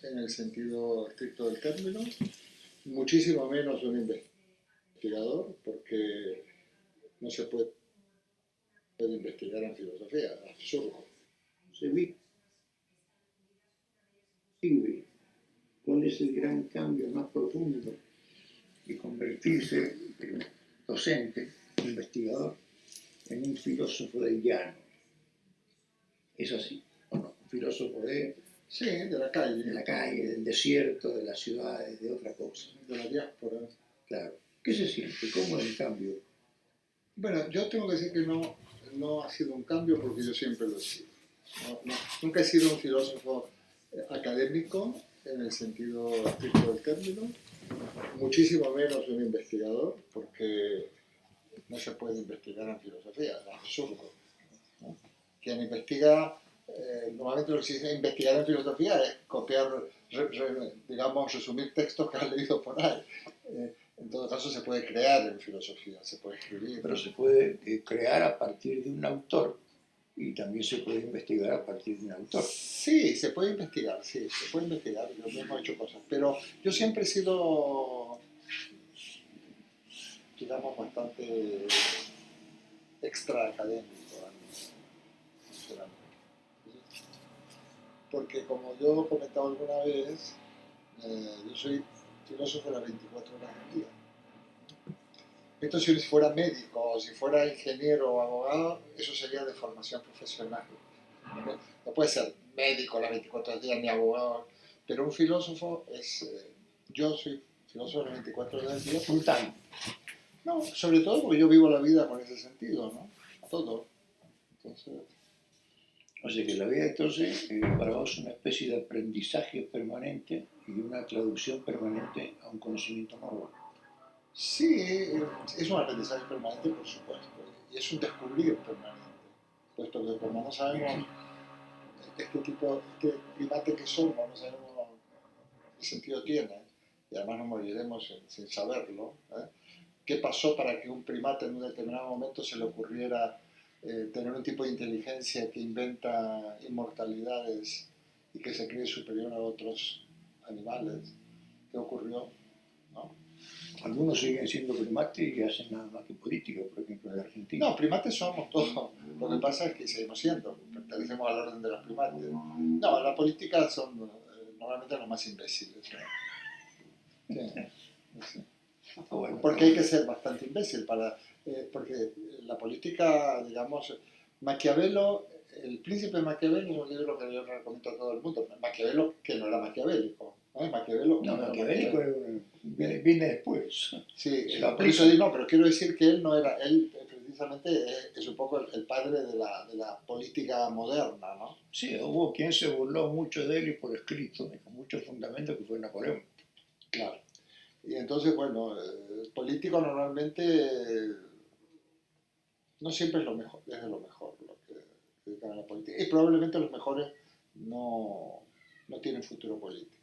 en el sentido estricto del término, muchísimo menos un investigador, porque no se puede investigar en filosofía, es absurdo. Se distingue cuál es el gran cambio más profundo de convertirse de docente, investigador, en un filósofo del llano. Es así, ¿o no? Un filósofo Sí, de la calle, del desierto, de las ciudades, de otra cosa. De la diáspora. Claro. ¿Qué se siente? ¿Cómo es el cambio? Bueno, yo tengo que decir que no ha sido un cambio porque yo siempre lo he sido. Nunca he sido un filósofo académico en el sentido estricto del término, muchísimo menos un investigador, porque no se puede investigar en filosofía, es absurdo, ¿no? Quien investiga, normalmente lo que se dice investigar en filosofía es copiar, digamos, resumir textos que has leído por ahí. En todo caso se puede crear en filosofía, se puede escribir. Pero se puede crear a partir de un autor y también se puede investigar a partir de un autor. Sí, se puede investigar, yo mismo he hecho cosas, pero yo siempre he sido, digamos, bastante extra académico, sinceramente. Porque como yo he comentado alguna vez, yo soy filósofo de las 24 horas del día. Esto si fuera médico, o si fuera ingeniero o abogado, eso sería de formación profesional. No puede ser médico las 24 horas del día ni abogado, pero un filósofo es... yo soy filósofo las 24 horas del día. Full time. No, sobre todo porque yo vivo la vida con ese sentido, ¿no? Todo. Entonces... O sea que la vida entonces para vos es una especie de aprendizaje permanente y una traducción permanente a un conocimiento nuevo. Sí, es un aprendizaje permanente, por supuesto, y es un descubrir permanente, puesto que como no sabemos este primate que somos, no sabemos qué sentido tiene, y además nos moriremos sin saberlo, ¿eh? ¿Qué pasó para que un primate en un determinado momento se le ocurriera tener un tipo de inteligencia que inventa inmortalidades y que se cree superior a otros animales? ¿Qué ocurrió? ¿No? Algunos siguen siendo primates y hacen nada más que política, por ejemplo, en Argentina. No, primates somos todos. Lo que pasa es que seguimos siendo, pertenecemos al orden de los primates. No, la política son normalmente los más imbéciles. ¿No? Sí. Bueno, Porque hay que ser bastante imbécil para... porque la política, digamos, Maquiavelo, el príncipe Maquiavelo es un libro que yo recomiendo a todo el mundo. Maquiavelo que no era maquiavélico. ¿No? Maquiavelo no, no maquiavélico viene después. Sí, por eso digo, no, pero quiero decir que él no era, él precisamente es un poco el padre de la política moderna, ¿no? Sí, hubo quien se burló mucho de él y por escrito, con muchos fundamentos, que fue Napoleón. Claro. Y entonces, bueno, el político normalmente no siempre es lo mejor, es de lo mejor lo que dedican a la política. Y probablemente los mejores no tienen futuro político.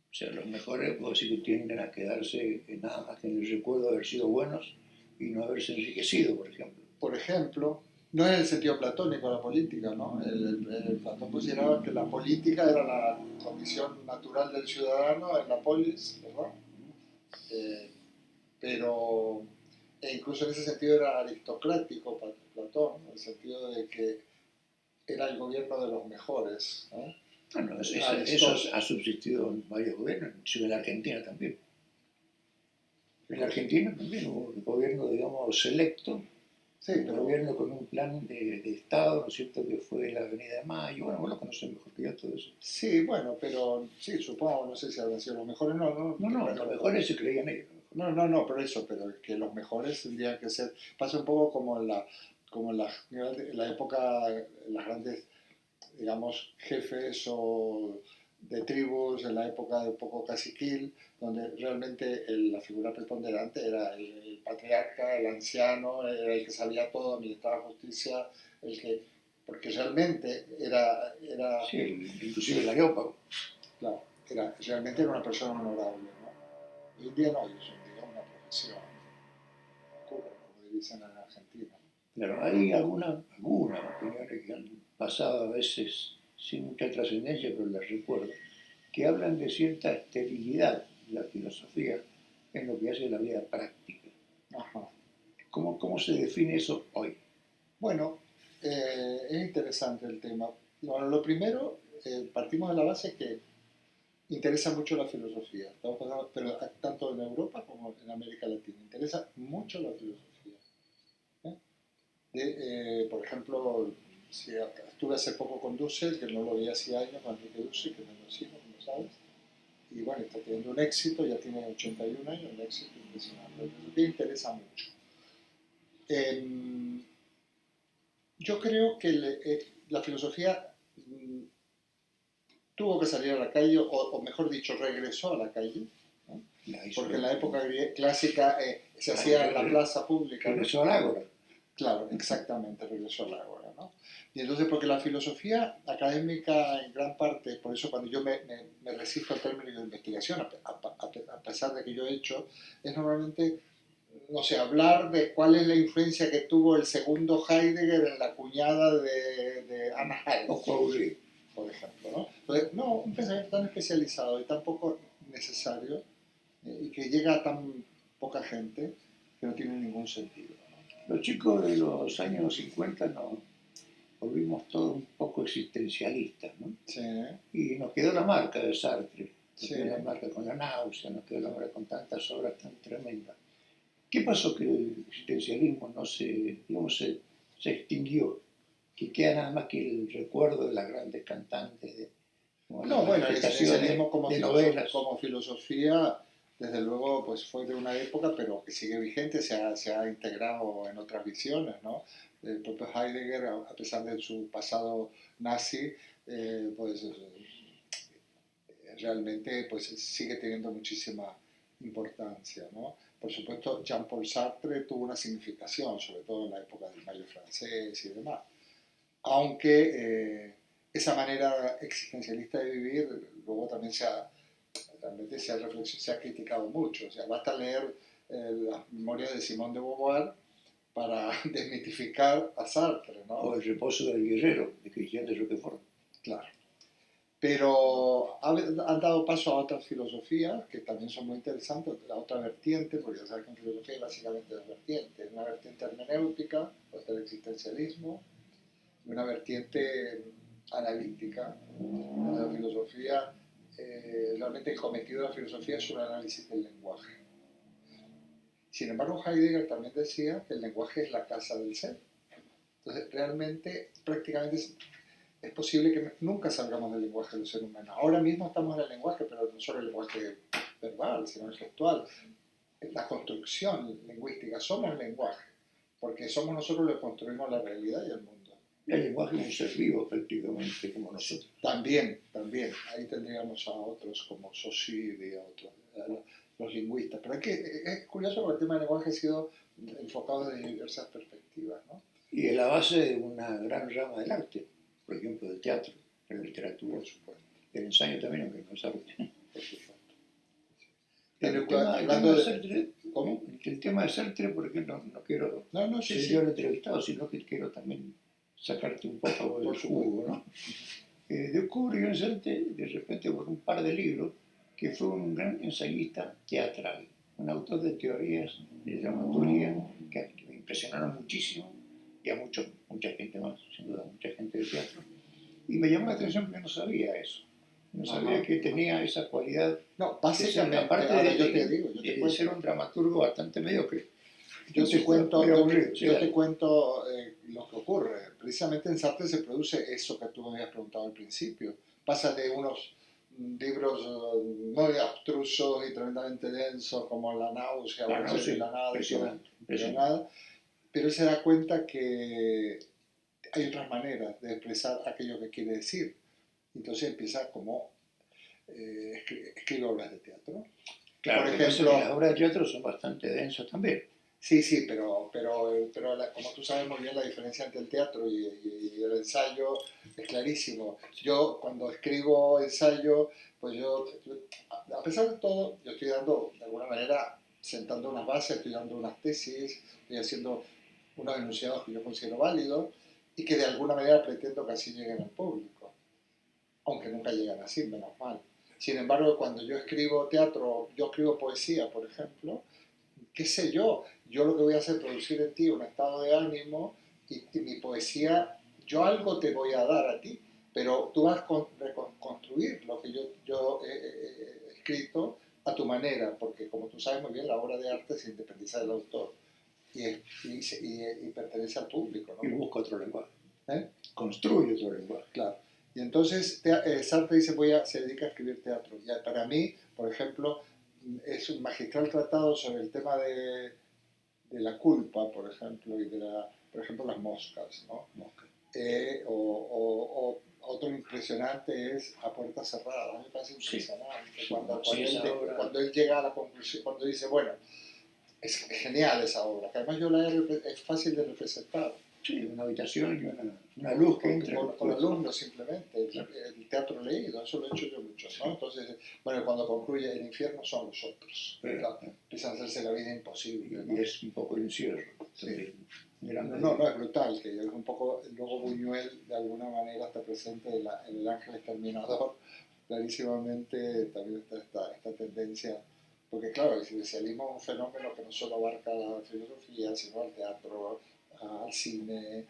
O sea, los mejores, puedo decir que tienden a quedarse nada más que en el recuerdo de haber sido buenos y no haberse enriquecido, por ejemplo. Por ejemplo, no es el sentido platónico de la política, ¿no? El Platón consideraba que la política era la condición natural del ciudadano en la polis, ¿verdad? Eh, pero incluso en ese sentido era aristocrático Platón, en el sentido de que era el gobierno de los mejores, ¿no? Bueno, eso ha subsistido en varios gobiernos, inclusive en la Argentina también. En la Argentina también hubo un gobierno, digamos, selecto, sí, un gobierno con un plan de Estado, ¿no es cierto?, que fue la Avenida de Mayo. Bueno, vos lo conocés mejor que yo todo eso. Sí, bueno, pero sí, supongo, no sé si habrán sido los mejores, Los mejores se creían ellos. No, por eso, pero es que los mejores tendrían que ser, pasa un poco como en la época, las grandes, digamos, jefes o de tribus, en la época de un poco caciquil, donde realmente la figura preponderante era el patriarca, el anciano, era el que sabía todo, administraba justicia, porque realmente era sí, inclusive el areópago. claro, realmente era una persona honorable, ¿no? Hoy en día no, hoy es una profesión, cura, como dicen en Argentina. Claro, hay algunas opiniones que han pasado a veces sin mucha trascendencia, pero las recuerdo. que hablan de cierta esterilidad de la filosofía en lo que hace la vida práctica. Ajá. ¿Cómo se define eso hoy? Bueno, es interesante el tema. Bueno, lo primero, partimos de la base que interesa mucho la filosofía, pero tanto en Europa como en América Latina. Interesa mucho la filosofía. ¿Eh? Por ejemplo, si estuve hace poco con Dussel, que no lo veía hace años, con Enrique Dussel, que es conocido, como sabes, y bueno, está teniendo un éxito, ya tiene 81 años, un éxito impresionante. La filosofía interesa mucho. Eh, yo creo que la filosofía tuvo que salir a la calle, o mejor dicho, regresó a la calle, ¿no? Porque en la época clásica se hacía en la plaza pública. Regresó al ágora. Claro, exactamente, regresó al ágora, ¿no? Y entonces, porque la filosofía académica en gran parte, por eso cuando yo me resisto al término de investigación, a pesar de que yo he hecho, es normalmente, no sé, hablar de cuál es la influencia que tuvo el segundo Heidegger en la cuñada de Anna O Arendt, Crowley. por ejemplo, ¿no? Entonces, no, un pensamiento tan especializado y tan poco necesario y que llega a tan poca gente que no tiene ningún sentido, ¿no? Los chicos de los años 50 nos volvimos todos un poco existencialistas, ¿no? Sí, Y nos quedó la marca de Sartre, nos sí. quedó la marca con la náusea, nos quedó la marca con tantas obras tan tremendas. ¿Qué pasó que el existencialismo no digamos, se extinguió? Que queda nada más que el recuerdo de las grandes cantantes, de como las No, bueno, el manifestaciones existencialismo de novelas. como filosofía, desde luego, pues fue de una época, pero que sigue vigente, se ha integrado en otras visiones, ¿no? El propio Heidegger, a pesar de su pasado nazi, pues realmente pues sigue teniendo muchísima importancia, ¿no? Por supuesto, Jean-Paul Sartre tuvo una significación, sobre todo en la época del Mayo francés y demás, aunque esa manera existencialista de vivir luego también realmente se ha criticado mucho. O sea, basta leer las memorias de Simone de Beauvoir para desmitificar a Sartre, ¿no? O el reposo del guerrero, de Christian de Roquefort. Claro. Pero han dado paso a otras filosofías que también son muy interesantes, la otra vertiente, porque ya sabes que en filosofía hay básicamente dos vertientes, una vertiente hermenéutica, pues el existencialismo, y una vertiente analítica. En la filosofía, realmente el cometido de la filosofía es un análisis del lenguaje. Sin embargo, Heidegger también decía que el lenguaje es la casa del ser. Entonces, realmente, prácticamente es posible que nunca salgamos del lenguaje del ser humano. Ahora mismo estamos en el lenguaje, pero no solo el lenguaje verbal, sino el gestual. La construcción lingüística, somos el lenguaje, porque somos nosotros los que construimos la realidad y el mundo. El lenguaje es un ser vivo prácticamente como nosotros. También, ahí tendríamos a otros como Saussure y a otros, los lingüistas. Pero es curioso porque el tema del lenguaje ha sido enfocado desde diversas perspectivas, ¿no? Y es la base de una gran rama del arte, por ejemplo, del teatro, de la literatura, Por supuesto. del ensayo también, aunque no es arte. Por supuesto. El tema de Sartre, ¿cómo? El tema de Sartre, por ejemplo, no quiero ser yo el entrevistado, sino que quiero también sacarte un poco del jugo, ¿no? Descubro yo en Sartre, de repente, por un par de libros, que fue un gran ensayista teatral, un autor de teorías de dramaturgia que me impresionaron muchísimo, y a mucha gente más, sin duda, mucha gente de teatro. Y me llamó la atención porque no sabía eso. No sabía que tenía esa cualidad. No, básicamente, aparte de ser un dramaturgo bastante mediocre. Yo te cuento lo que ocurre. Precisamente en Sartre se produce eso que tú me habías preguntado al principio. Pasa de unos libros muy abstrusos y tremendamente densos como La náusea, La náusea, la nada, impresionante. Pero él se da cuenta que hay otras maneras de expresar aquello que quiere decir. Entonces empieza como escribe obras de teatro. Claro, por ejemplo, las obras de teatro son bastante densas también. Sí, pero como tú sabes muy bien, la diferencia entre el teatro y el ensayo es clarísimo. Yo cuando escribo ensayo, pues a pesar de todo, yo estoy dando, de alguna manera, sentando unas bases, estoy dando unas tesis, estoy haciendo unos enunciados que yo considero válidos y que de alguna manera pretendo que así lleguen al público, aunque nunca llegan así, menos mal. Sin embargo, cuando yo escribo teatro, yo escribo poesía, por ejemplo, qué sé yo lo que voy a hacer es producir en ti un estado de ánimo y mi poesía, yo algo te voy a dar a ti, pero tú vas a reconstruir lo que yo he escrito a tu manera, porque como tú sabes muy bien, la obra de arte se independiza del autor y pertenece al público, Y ¿no? busca otro lenguaje. ¿Eh? Construye otro lenguaje. Claro. Y entonces Sartre dice, se dedica a escribir teatro. Y para mí, por ejemplo, es un magistral tratado sobre el tema de la culpa, por ejemplo, y por ejemplo, las moscas, ¿no? Mosca. Otro impresionante es A Puerta Cerrada. A mí me parece impresionante cuando él llega a la conclusión, cuando dice, bueno, es genial esa obra, que además es fácil de representar. Sí, una habitación y una luz que entra. Con alumnos simplemente, el teatro leído, eso lo he hecho yo mucho, ¿no? Entonces, bueno, cuando concluye el infierno son los otros, claro, empiezan a hacerse la vida imposible, ¿no? Y es un poco el encierro. Sí. No, es brutal, que es un poco, luego Buñuel de alguna manera está presente en El Ángel Exterminador, clarísimamente también está esta tendencia, porque claro, el especialismo es un fenómeno que no solo abarca la filosofía, sino al teatro, al cine,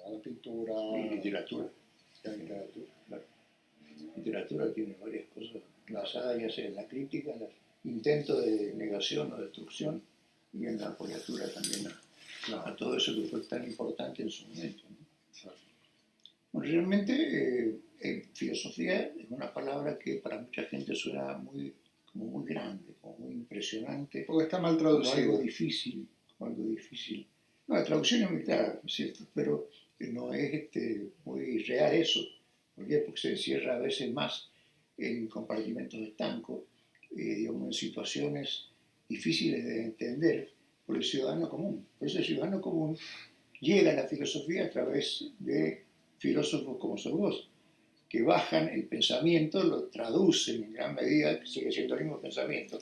a la pintura, y literatura. La literatura. Claro. La literatura tiene varias cosas basadas ya sea en la crítica, en el intento de negación o destrucción, y en la apoyatura también a todo eso que fue tan importante en su momento, ¿no? Bueno, realmente filosofía es una palabra que para mucha gente suena como muy grande, como muy impresionante. Porque está mal traducido. Como algo difícil. No, la traducción es muy clara, ¿es cierto? Pero no es muy real eso. ¿Por qué? Porque se encierra a veces más en compartimentos estancos, digamos, en situaciones difíciles de entender por el ciudadano común. Por eso el ciudadano común llega a la filosofía a través de filósofos como sos vos, que bajan el pensamiento, lo traducen en gran medida, que sigue siendo el mismo pensamiento,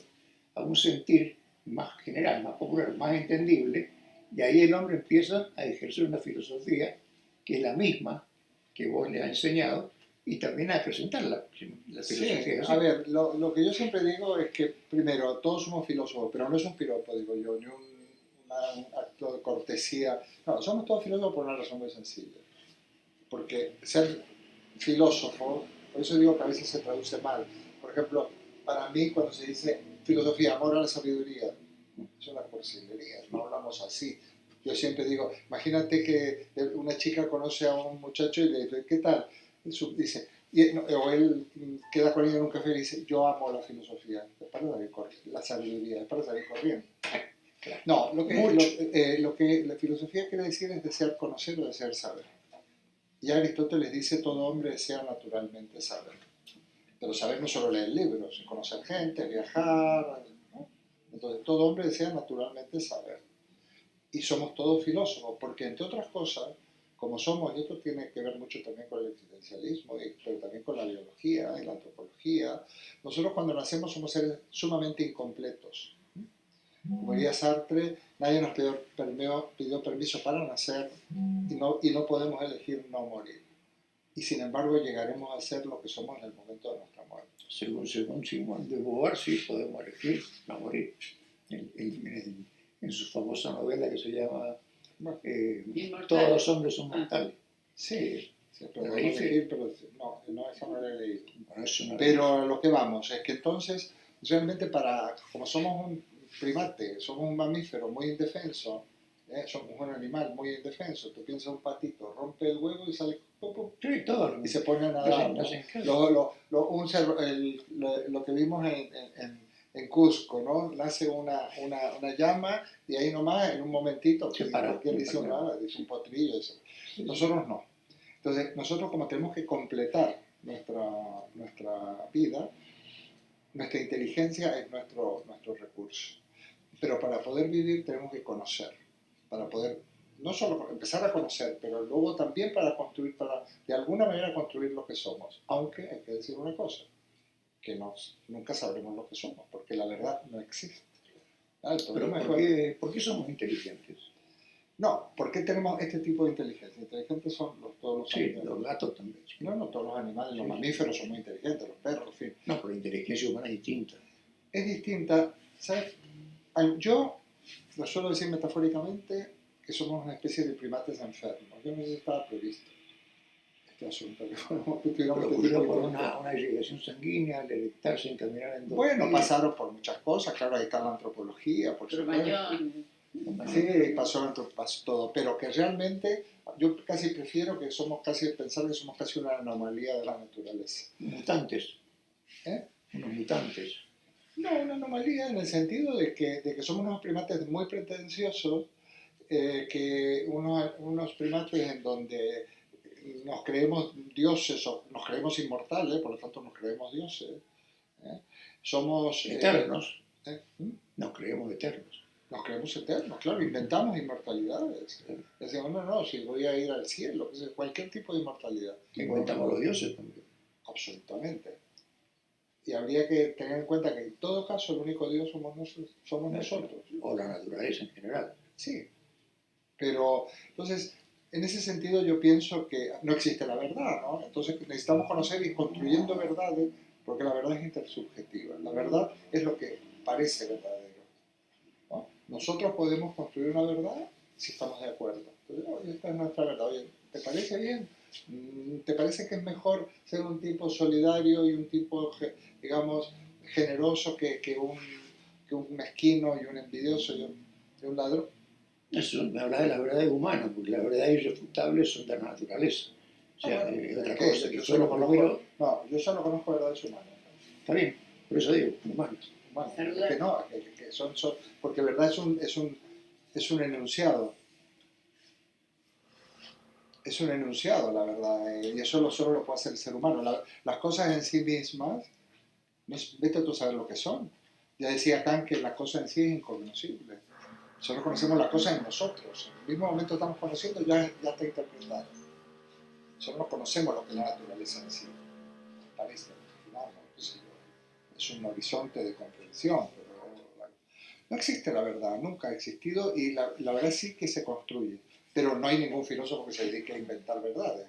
a un sentir más general, más popular, más entendible, y ahí el hombre empieza a ejercer una filosofía que es la misma que vos le has enseñado, y también a presentarla. La filosofía sí, a ver, lo que yo siempre digo es que, primero, todos somos filósofos, pero no es un piropo, digo yo, ni un acto de cortesía. No, somos todos filósofos por una razón muy sencilla. Porque ser filósofo, por eso digo que a veces se traduce mal. Por ejemplo, para mí, cuando se dice filosofía, amor a la sabiduría, es una cursilería, no hablamos así. Yo siempre digo, imagínate que una chica conoce a un muchacho y le dice, ¿qué tal? Dice, o él queda con ella en un café y dice, yo amo la filosofía, es para salir corriendo, la sabiduría, es para salir corriendo. No, lo que la filosofía quiere decir es desear conocer o desear saber. Y Aristóteles dice, todo hombre desea naturalmente saber. Pero saber no solo leer libros, conocer gente, viajar, ¿no? Entonces, todo hombre desea naturalmente saber. Y somos todos filósofos, porque entre otras cosas, como somos, y esto tiene que ver mucho también con el existencialismo, pero también con la biología y la antropología, nosotros cuando nacemos somos seres sumamente incompletos. Como diría Sartre, nadie nos pidió permiso para nacer y no podemos elegir no morir. Y sin embargo llegaremos a ser lo que somos en el momento de nuestra muerte. Según Simón de Beauvoir, sí podemos elegir no morir. En su famosa novela que se llama Todos los hombres son mortales. Sí, pero no, esa no la he leído. Pero lo que vamos es que entonces, realmente como somos un primate, somos un mamífero muy indefenso, somos un animal muy indefenso, tú piensas un patito, rompe el huevo y sale sí, todo, y se pone a nadar. Lo que vimos en Cusco, ¿no? Nace una llama y ahí nomás, en un momentito, cualquier dice un potrillo. Nosotros no. Entonces, nosotros como tenemos que completar nuestra vida, nuestra inteligencia es nuestro recurso. Pero para poder vivir tenemos que conocer, para poder no solo empezar a conocer, pero luego también para construir, para de alguna manera construir lo que somos. Aunque hay que decir una cosa, que nunca sabremos lo que somos, porque la verdad no existe. Pero ¿por qué somos inteligentes? No, ¿por qué tenemos este tipo de inteligencia? Inteligentes son todos los Sí, animales. los gatos también. Sí. No, no todos los animales, los Sí. mamíferos son muy inteligentes, los perros, en fin. No, pero la inteligencia humana es distinta. Es distinta, ¿sabes? Yo lo suelo decir metafóricamente que somos una especie de primates enfermos. Yo no sé si estaba previsto este asunto, que tuviéramos Pero este tipo ocurrió de por inteligencia. una irrigación sanguínea, al erectarse, encaminar en dos Bueno, pies. pasaron por muchas cosas, claro, ahí está la antropología, por supuesto. Sí, pasó todo, pero que realmente yo casi prefiero que somos casi, pensar que somos casi una anomalía de la naturaleza. Mutantes, ¿Eh? unos mutantes. No, una anomalía en el sentido de que somos unos primates muy pretenciosos, que unos primates en donde nos creemos dioses o nos creemos inmortales, por lo tanto nos creemos dioses. ¿Eh? Somos... Eternos, ¿Mm? nos creemos eternos. Nos creemos eternos, claro, inventamos inmortalidades. Decimos, no, no, si voy a ir al cielo, cualquier tipo de inmortalidad. Inventamos los dioses también. Absolutamente. Y habría que tener en cuenta que en todo caso el único Dios somos nosotros. O la naturaleza en general. Sí, pero entonces, en ese sentido yo pienso que no existe la verdad, ¿no? Entonces necesitamos conocer y construyendo verdades, porque la verdad es intersubjetiva. La verdad es lo que parece verdadero, ¿no? Nosotros podemos construir una verdad si estamos de acuerdo. Entonces, oye, esta es nuestra verdad. Oye, ¿te parece bien? ¿Te parece que es mejor ser un tipo solidario y un tipo, digamos, generoso que un mezquino y un envidioso y un ladrón? Eso me habla de las verdades humanas, porque las verdades irrefutables son de la naturaleza. O sea, Bueno, es otra que cosa. yo Que fue solo lo primero. no, yo solo conozco verdades humanas. Está bien, por eso digo, humanas. Humanas, que no, que son, porque verdad es un enunciado. Es un enunciado, la verdad, y eso solo lo puede hacer el ser humano. Las cosas en sí mismas, no, vete tú a saber lo que son. Ya decía Kant que la cosa en sí es incognoscible. Solo conocemos las cosas en nosotros. En el mismo momento estamos conociendo, ya está interpretado. Solo no conocemos lo que es la naturaleza en sí. Parece, imaginamos, es un horizonte de comprensión, pero no existe la verdad, nunca ha existido y la verdad sí que se construye. Pero no hay ningún filósofo que se dedique a inventar verdades.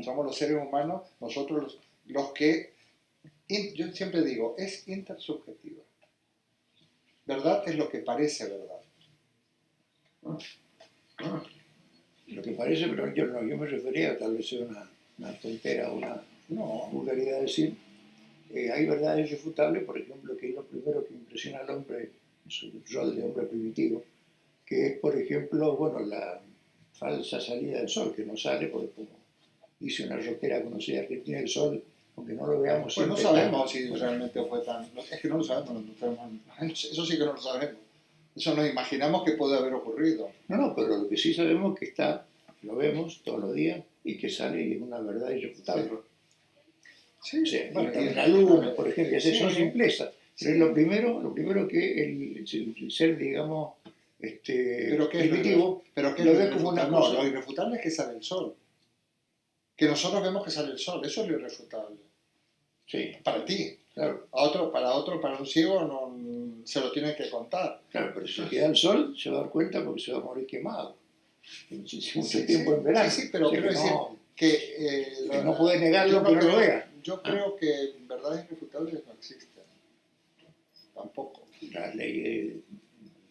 Somos los seres humanos, nosotros los que, yo siempre digo, es intersubjetiva. Verdad es lo que parece verdad. Lo que parece, pero yo, no, yo me refería, tal vez sea una tontera o una No, vulgaridad decir, hay verdades irrefutables, por ejemplo, que es lo primero que impresiona al hombre en su rol de hombre primitivo, que es, por ejemplo, bueno, la falsa salida del sol, que no sale, porque como dice una rockera conocida argentina, el sol, aunque no lo veamos pues no siempre sabemos si realmente fue tan... Es que no lo sabemos, eso sí que no lo sabemos. Eso nos imaginamos que puede haber ocurrido. No, no, pero lo que sí sabemos es que está, lo vemos todos los días y que sale y es una verdad irrefutable. Sí, O sea, bueno, la luna, por ejemplo, esas son simplezas. Pero sí. es lo primero que el ser, digamos, ¿Pero qué es primitivo, ¿pero qué es lo lo ve como una irrefutable? cosa. No, lo irrefutable es que sale el sol. Que nosotros vemos que sale el sol, eso es lo irrefutable. Sí, Para ti. claro. Para un ciego no, se lo tiene que contar. Claro, pero si queda el sol, se va a dar cuenta porque se va a morir quemado. Mucho tiempo en verano. Sí, pero O sea quiero decir que no puede negarlo que no lo vea. Yo creo que verdades irrefutables no existen. Tampoco. Las leyes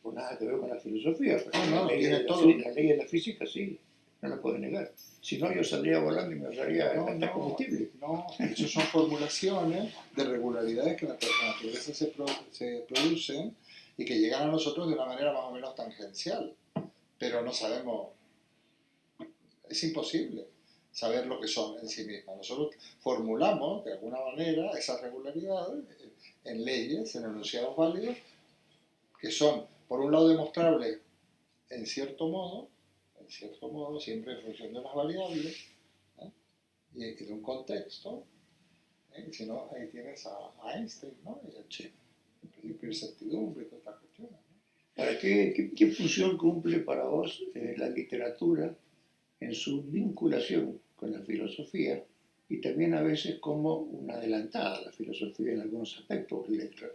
no nada que ver con la filosofía, pero No, tiene todo. la ley de la física sí, no la puede negar. Si no, yo saldría volando y me ahorraría gastar combustible. No, eso son formulaciones de regularidades que en la naturaleza se producen y que llegan a nosotros de una manera más o menos tangencial. Pero no sabemos, es imposible saber lo que son en sí mismas. Nosotros formulamos de alguna manera esas regularidades en leyes, en enunciados válidos, que son, por un lado, demostrables en cierto modo, siempre en función de las variables, ¿eh? Y de un contexto, y si no, ahí tienes a Einstein, ¿no? Y el principio de incertidumbre y todas estas cuestiones. ¿No? Ahora, ¿qué función cumple para vos la literatura en su vinculación con la filosofía y también a veces como una adelantada a la filosofía en algunos aspectos?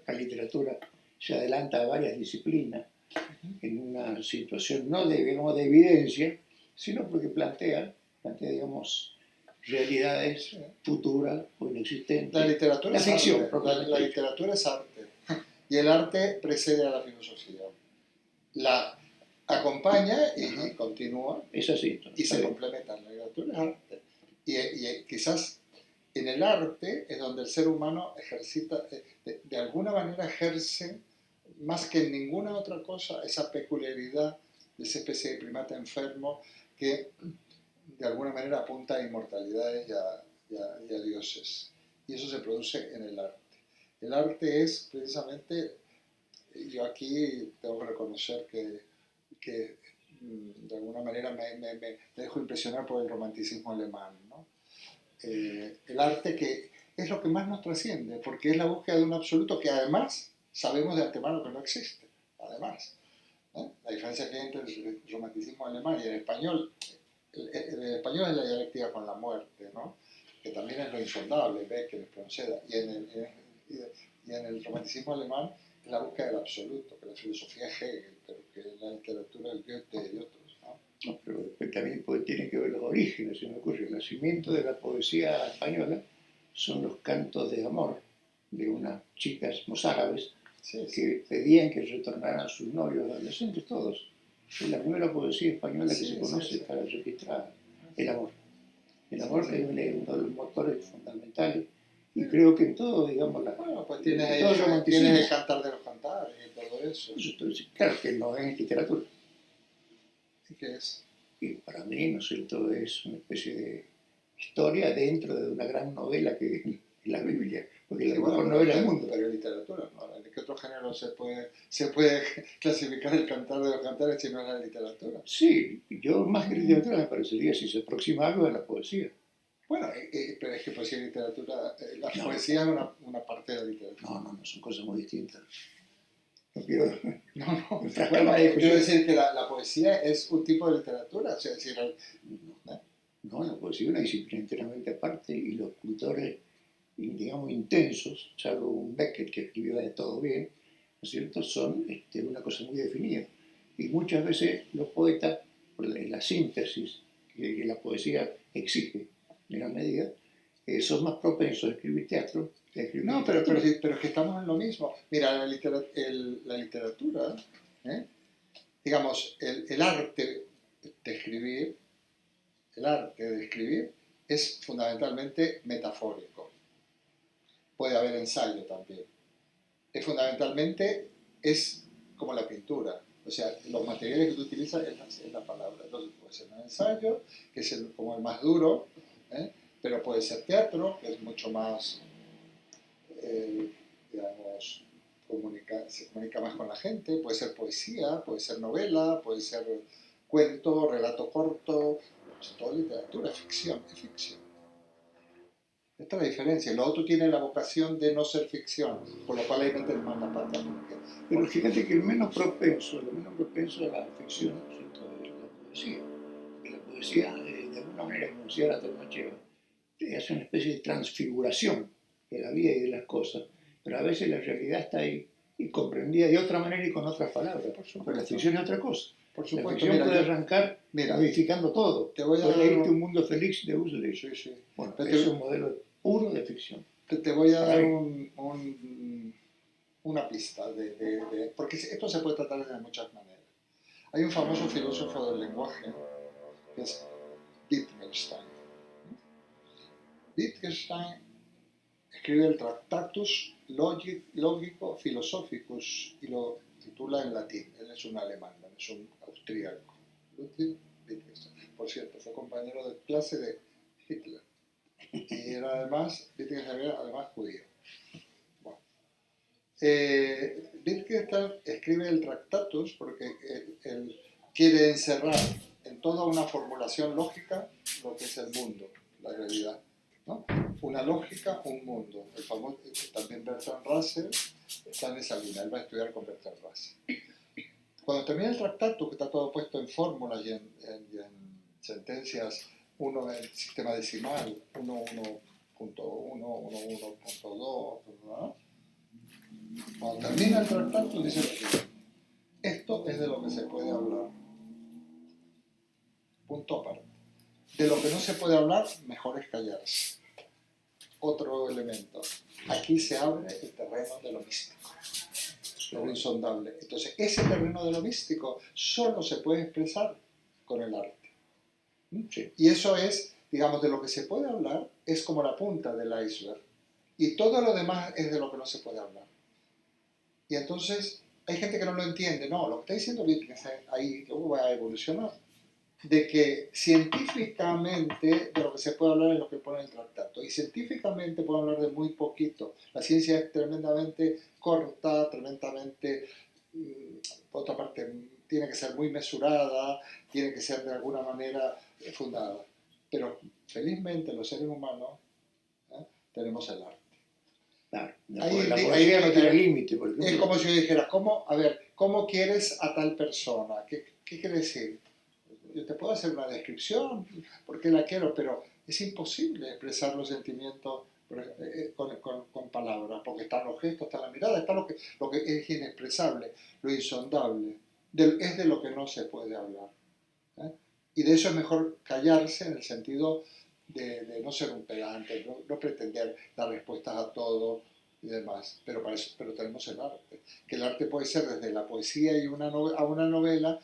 La literatura se adelanta a varias disciplinas, en una situación no de, digamos, de evidencia, sino porque plantea, digamos, realidades futuras o inexistentes. La literatura La es ficción, arte. propiamente La dicho. literatura es arte. Y el arte precede a la filosofía. La acompaña y continúa Es así. y se complementan. La literatura es arte. Y quizás en el arte es donde el ser humano ejercita, de alguna manera ejerce, más que en ninguna otra cosa, esa peculiaridad de esa especie de primata enfermo que de alguna manera apunta a inmortalidades y a dioses. Y eso se produce en el arte. El arte es precisamente, yo aquí tengo que reconocer que de alguna manera me dejo impresionar por el romanticismo alemán, ¿no? El arte que es lo que más nos trasciende, porque es la búsqueda de un absoluto que además sabemos de antemano que no existe, además. La diferencia que hay entre el romanticismo alemán y el español es la dialéctica con la muerte, ¿no? Que también es lo insondable, Becker, Espronceda, y en el romanticismo alemán es la búsqueda del absoluto, que la filosofía es Hegel, pero que la literatura es Goethe y otros, ¿no? No, pero después también tiene que ver los orígenes, se me ocurre. El nacimiento de la poesía española son los cantos de amor de unas chicas mozárabes que pedían que retornaran a sus novios adolescentes, todos. Es la primera poesía española que se conoce para registrar el amor. El amor es uno de los motores fundamentales y creo que en todo, digamos, bueno, pues tienes el cantar de los cantares y todo eso. Entonces, claro que no es literatura. ¿Y qué es? Y para mí, ¿no es cierto?, es una especie de historia dentro de una gran novela que es la Biblia, porque es la mejor novela del mundo. Pero literatura, ¿no? ¿En qué otro género se puede clasificar el cantar de los cantares si no es la literatura? Sí, yo más que literatura me parecería si se aproxima algo de la poesía. Bueno, pero es que poesía y literatura, la poesía es una parte de la literatura. No, son cosas muy distintas. No quiero bueno, quiero decir que la poesía es un tipo de literatura, o sea, decir, no, la poesía es una disciplina enteramente aparte y los cultores, digamos, intensos, salvo un Beckett que escribió de todo bien, ¿no es cierto?, son una cosa muy definida. Y muchas veces los poetas, por la síntesis que la poesía exige en gran medida, son más propensos a escribir teatro que a escribir literatura. Pero es que estamos en lo mismo. Mira, la literatura, digamos, el arte de escribir, es fundamentalmente metafórico. Puede haber ensayo también. Fundamentalmente es como la pintura. O sea, los materiales que tú utilizas es la palabra. Entonces puede ser un ensayo, que es como el más duro, pero puede ser teatro, que es mucho más, digamos, se comunica más con la gente. Puede ser poesía, puede ser novela, puede ser cuento, relato corto. Es toda literatura, es ficción. Esta es la diferencia. Lo otro tiene la vocación de no ser ficción, por lo cual ahí meten más la pata. Pero fíjate que lo menos propenso a la ficción es la poesía. Que la poesía, de alguna manera, como decía la Tolmacheva, hace una especie de transfiguración de la vida y de las cosas, pero a veces la realidad está ahí y comprendida de otra manera y con otras palabras. Pero la ficción es otra cosa. Por supuesto, la ficción puede arrancar modificando todo. Puedes leerte Un mundo feliz de Huxley. Sí. Bueno, es un modelo puro de ficción. Te voy a dar una pista, porque esto se puede tratar de muchas maneras. Hay un famoso filósofo del lenguaje que es Wittgenstein. Wittgenstein escribe el Tractatus Logico Philosophicus y lo titula en latín. Él es un alemán, no es un austríaco. Ludwig Wittgenstein. Por cierto, fue compañero de clase de Hitler. Y era además, Wittgenstein era además judío. Bueno. Wittgenstein escribe el Tractatus porque él quiere encerrar en toda una formulación lógica lo que es el mundo, la realidad, ¿no? Una lógica, un mundo. El famoso, también Bertrand Russell está en esa línea, él va a estudiar con Bertrand Russell. Cuando termina el Tractatus, que está todo puesto en fórmulas y en sentencias, uno en sistema decimal, 1.1.1, 1.1.2, ¿no? Cuando termina el Tractatus dice lo siguiente: esto es de lo que se puede hablar. Punto aparte. De lo que no se puede hablar, mejor es callarse. Otro elemento. Aquí se abre el terreno de lo místico, de lo insondable. Entonces, ese terreno de lo místico solo se puede expresar con el arte. Sí. Y eso es, digamos, de lo que se puede hablar, es como la punta del iceberg. Y todo lo demás es de lo que no se puede hablar. Y entonces, hay gente que no lo entiende. No, lo que está diciendo Wittgenstein ahí, luego va a evolucionar, de que científicamente de lo que se puede hablar es lo que pone en el tratado. Y científicamente puedo hablar de muy poquito. La ciencia es tremendamente corta, tremendamente, por otra parte, tiene que ser muy mesurada, tiene que ser de alguna manera fundada. Pero felizmente los seres humanos tenemos el arte. Claro, Ahí, la poesía no tiene límite, por ejemplo. es como si yo dijera, ¿cómo quieres a tal persona? ¿Qué quiere decir? Yo te puedo hacer una descripción, porque la quiero, pero es imposible expresar los sentimientos con palabras, porque están los gestos, está la mirada, está lo que es inexpresable, lo insondable, es de lo que no se puede hablar. ¿eh? Y de eso es mejor callarse en el sentido de no ser un pedante, no pretender dar respuestas a todo y demás, pero tenemos el arte, que el arte puede ser desde la poesía y a una novela,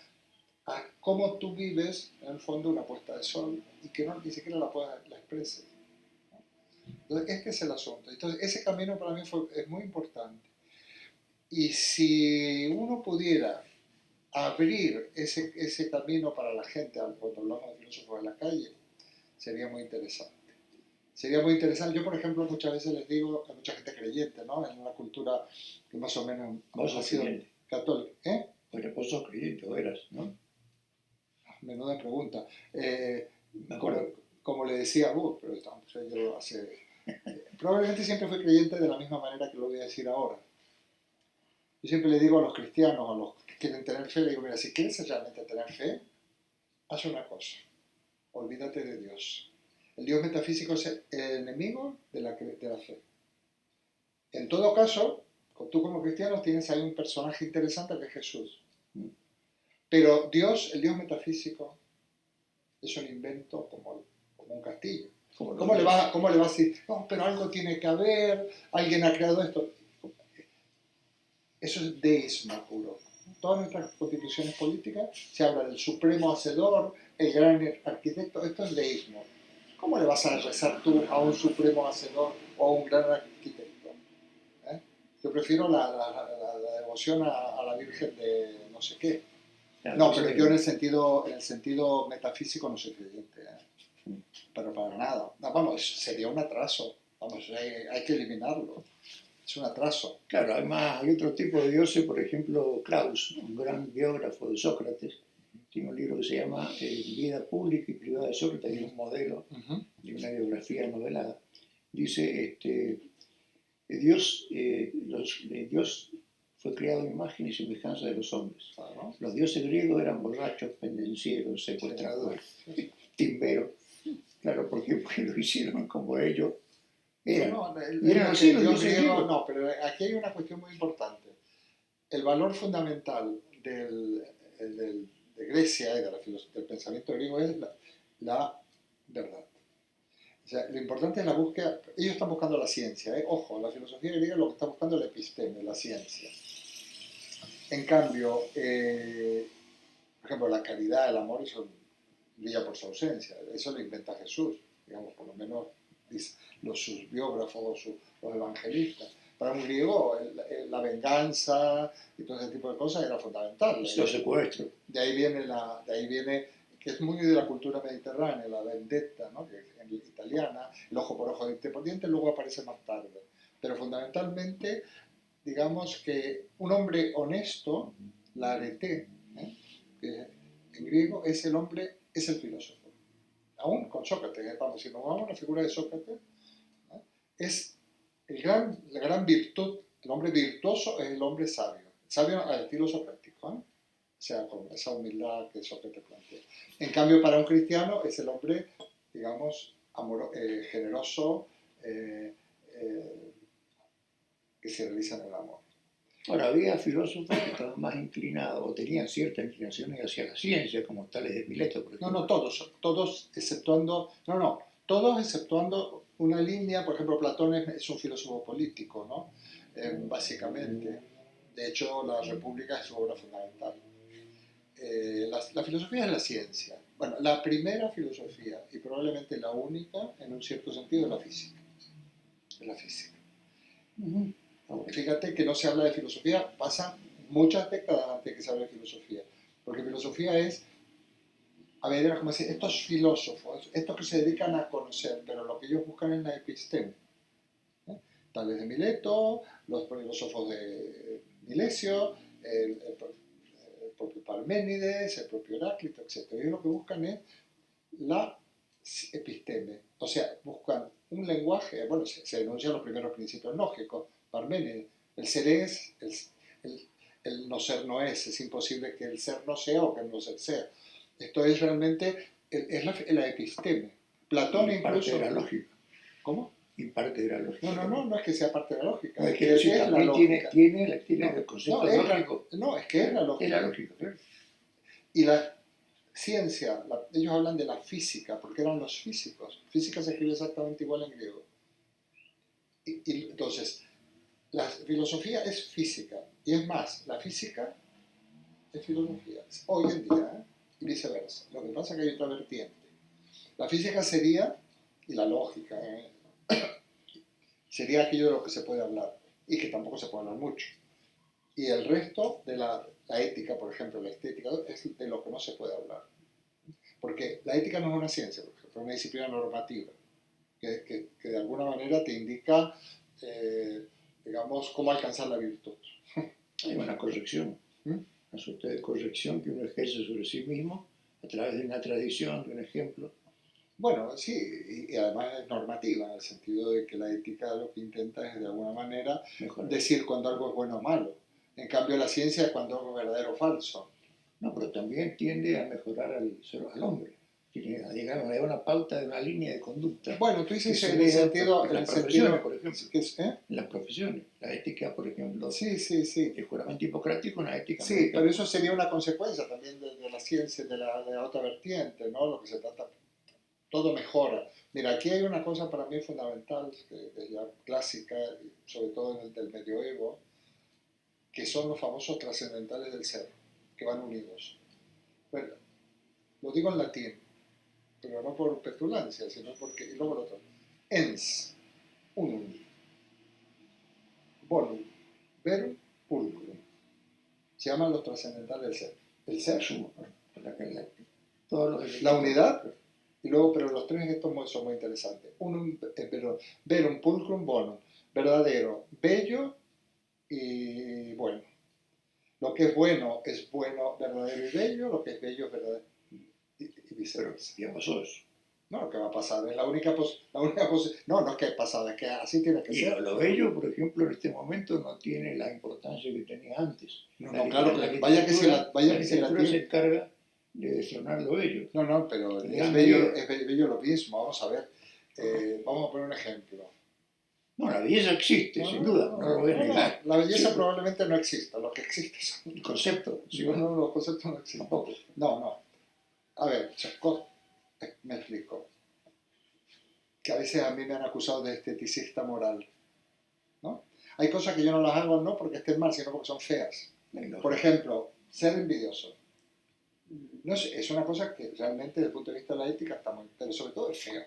a cómo tú vives, en el fondo, una puesta de sol y que ni siquiera la expreses. Entonces, este es el asunto. Entonces, ese camino para mí es muy importante. Y si uno pudiera abrir ese camino para la gente, cuando hablamos de filósofos de la calle, sería muy interesante. Sería muy interesante. Yo, por ejemplo, muchas veces les digo a mucha gente creyente, ¿no? En una cultura que más o menos Vos ha sos sido creyente. católica. ¿Eh? Bueno, vos sos creyente, o eras, ¿no? Menuda pregunta. Me acuerdo. Como le decía, pero yo probablemente siempre fui creyente de la misma manera que lo voy a decir ahora. Yo siempre le digo a los cristianos, a los que quieren tener fe, le digo, mira, si quieres realmente tener fe, haz una cosa, olvídate de Dios. El Dios metafísico es el enemigo de la fe. En todo caso, tú como cristiano tienes ahí un personaje interesante que es Jesús. Pero Dios, el Dios metafísico, es un invento como un castillo. ¿Cómo le va a decir, no, pero algo tiene que haber, alguien ha creado esto? Eso es deísmo puro. En todas nuestras constituciones políticas se habla del supremo hacedor, el gran arquitecto, esto es deísmo. ¿Cómo le vas a rezar tú a un supremo hacedor o a un gran arquitecto? Yo prefiero la devoción a la Virgen de no sé qué. No, pero yo en el sentido metafísico no soy creyente. Pero para nada. No, vamos, sería un atraso. Vamos, hay que eliminarlo. Es un atraso. Claro, además hay otro tipo de dioses, por ejemplo, Klaus, un gran biógrafo de Sócrates, tiene un libro que se llama Vida pública y privada de Sócrates, y un modelo de una biografía novelada. Dice, Dios fue creado a imagen y semejanza de los hombres. Claro. Los dioses griegos eran borrachos, pendencieros, secuestradores, timberos. Claro, porque lo hicieron como ellos eran. Eran así los dioses griegos. No, pero aquí hay una cuestión muy importante. El valor fundamental de Grecia y del pensamiento griego es la verdad. O sea, lo importante es la búsqueda. Ellos están buscando la ciencia. Ojo, la filosofía griega lo que está buscando es la episteme, la ciencia. En cambio, por ejemplo, la caridad, el amor, eso brilla por su ausencia. Eso lo inventa Jesús, digamos, por lo menos sus biógrafos, los evangelistas. Para un griego, la venganza y todo ese tipo de cosas era fundamental. Los secuestros. De ahí viene, que es muy de la cultura mediterránea, la vendetta, ¿no? Que es italiana, el ojo por ojo, diente por diente, luego aparece más tarde. Pero fundamentalmente, digamos que un hombre honesto, la arete, que en griego es el hombre, es el filósofo. Aún con Sócrates, si nos vamos a la figura de Sócrates, es la gran virtud, el hombre virtuoso es el hombre sabio al estilo socrático, o sea, con esa humildad que Sócrates plantea. En cambio, para un cristiano es el hombre, digamos, generoso, que se realiza en el amor. Ahora, había filósofos que estaban más inclinados o tenían ciertas inclinaciones hacia la ciencia, como Tales de Mileto, por No, ejemplo. no, todos exceptuando, no, no, todos exceptuando una línea, por ejemplo, Platón es un filósofo político, ¿no? Básicamente. De hecho, la República es su obra fundamental. La filosofía es la ciencia. Bueno, la primera filosofía y probablemente la única, en un cierto sentido, es la física. Es la física. Fíjate que no se habla de filosofía, pasan muchas décadas antes que se hable de filosofía. Porque filosofía es, a ver, era como decir, estos filósofos, estos que se dedican a conocer, pero lo que ellos buscan es la episteme. ¿Eh? Tales de Mileto, los filósofos de Milesio, el propio Parménides, el propio Heráclito, etc. Ellos lo que buscan es la episteme, o sea, buscan un lenguaje, bueno, se denuncian los primeros principios lógicos, Parménides, el ser es, el, el no ser no es imposible que el ser no sea o que el no ser sea. Esto es realmente, es la episteme. Platón Y parte incluso... de la lógica. ¿Cómo? Y parte de la lógica. No es que sea parte de la lógica. No, es que decir, es también la tiene, lógica. tiene No, el concepto no, lógico. no, es que es la lógica. Es la lógica, claro. Y la ciencia, ellos hablan de la física, porque eran los físicos. Física se escribe exactamente igual en griego. Y entonces, la filosofía es física. Y es más, la física es filosofía. Hoy en día, ¿eh? Y viceversa. Lo que pasa es que hay otra vertiente. La física sería, y la lógica, sería aquello de lo que se puede hablar. Y que tampoco se puede hablar mucho. Y el resto de la ética, por ejemplo, la estética, es de lo que no se puede hablar. Porque la ética no es una ciencia, por ejemplo, es una disciplina normativa, que de alguna manera te indica, digamos, cómo alcanzar la virtud. Hay una corrección, ¿Mm? una suerte de corrección que uno ejerce sobre sí mismo a través de una tradición, de un ejemplo. Bueno, sí, y además es normativa, en el sentido de que la ética lo que intenta es de alguna manera Mejorar. decir cuando algo es bueno o malo. En cambio, la ciencia es cuando algo es verdadero o falso. No, pero también tiende a mejorar al hombre. Tiene, digamos, hay una pauta de una línea de conducta. Bueno, tú dices se en el lee sentido... en las profesiones, por ejemplo. En las profesiones. La ética, por ejemplo. Sí, sí, sí. El juramento hipocrático, una ética. Sí, pero eso sería una consecuencia también de la ciencia, de la otra vertiente, ¿no? Lo que se trata, todo mejora. Mira, aquí hay una cosa para mí fundamental, que es ya clásica, sobre todo en el del medioevo, que son los famosos trascendentales del ser, que van unidos. Bueno, lo digo en latín, pero no por petulancia, sino porque, y luego lo otro, ens, unum, bonum, verum, pulcrum. Se llaman los trascendentales del ser. El ser, todos los la unidad, y luego, pero los tres estos son muy interesantes. Unum, verum, pulcrum, bonum. Verdadero, bello y bueno. Lo que es bueno, verdadero y bello. Lo que es bello es verdadero y viceversa. Ya pasó eso. No, lo que va a pasar es la única no, no es que ha pasado, es que así tiene que ser. Lo bello, por ejemplo, en este momento no tiene la importancia que tenía antes. No, claro, vaya que si la tiene. Se encarga de destronar lo bello. No, pero es bello lo mismo. Vamos a ver, vamos a poner un ejemplo. No, la belleza existe, sin duda, no lo voy a negar. La belleza probablemente no exista, lo que existe son... El concepto. Sí, no, los conceptos no existen. Tampoco. No. A ver, me explico. Que a veces a mí me han acusado de esteticista moral, ¿no? Hay cosas que yo no las hago no porque estén mal, sino porque son feas. Por ejemplo, ser envidioso. No sé, es una cosa que realmente desde el punto de vista de la ética está muy... Pero sobre todo es feo,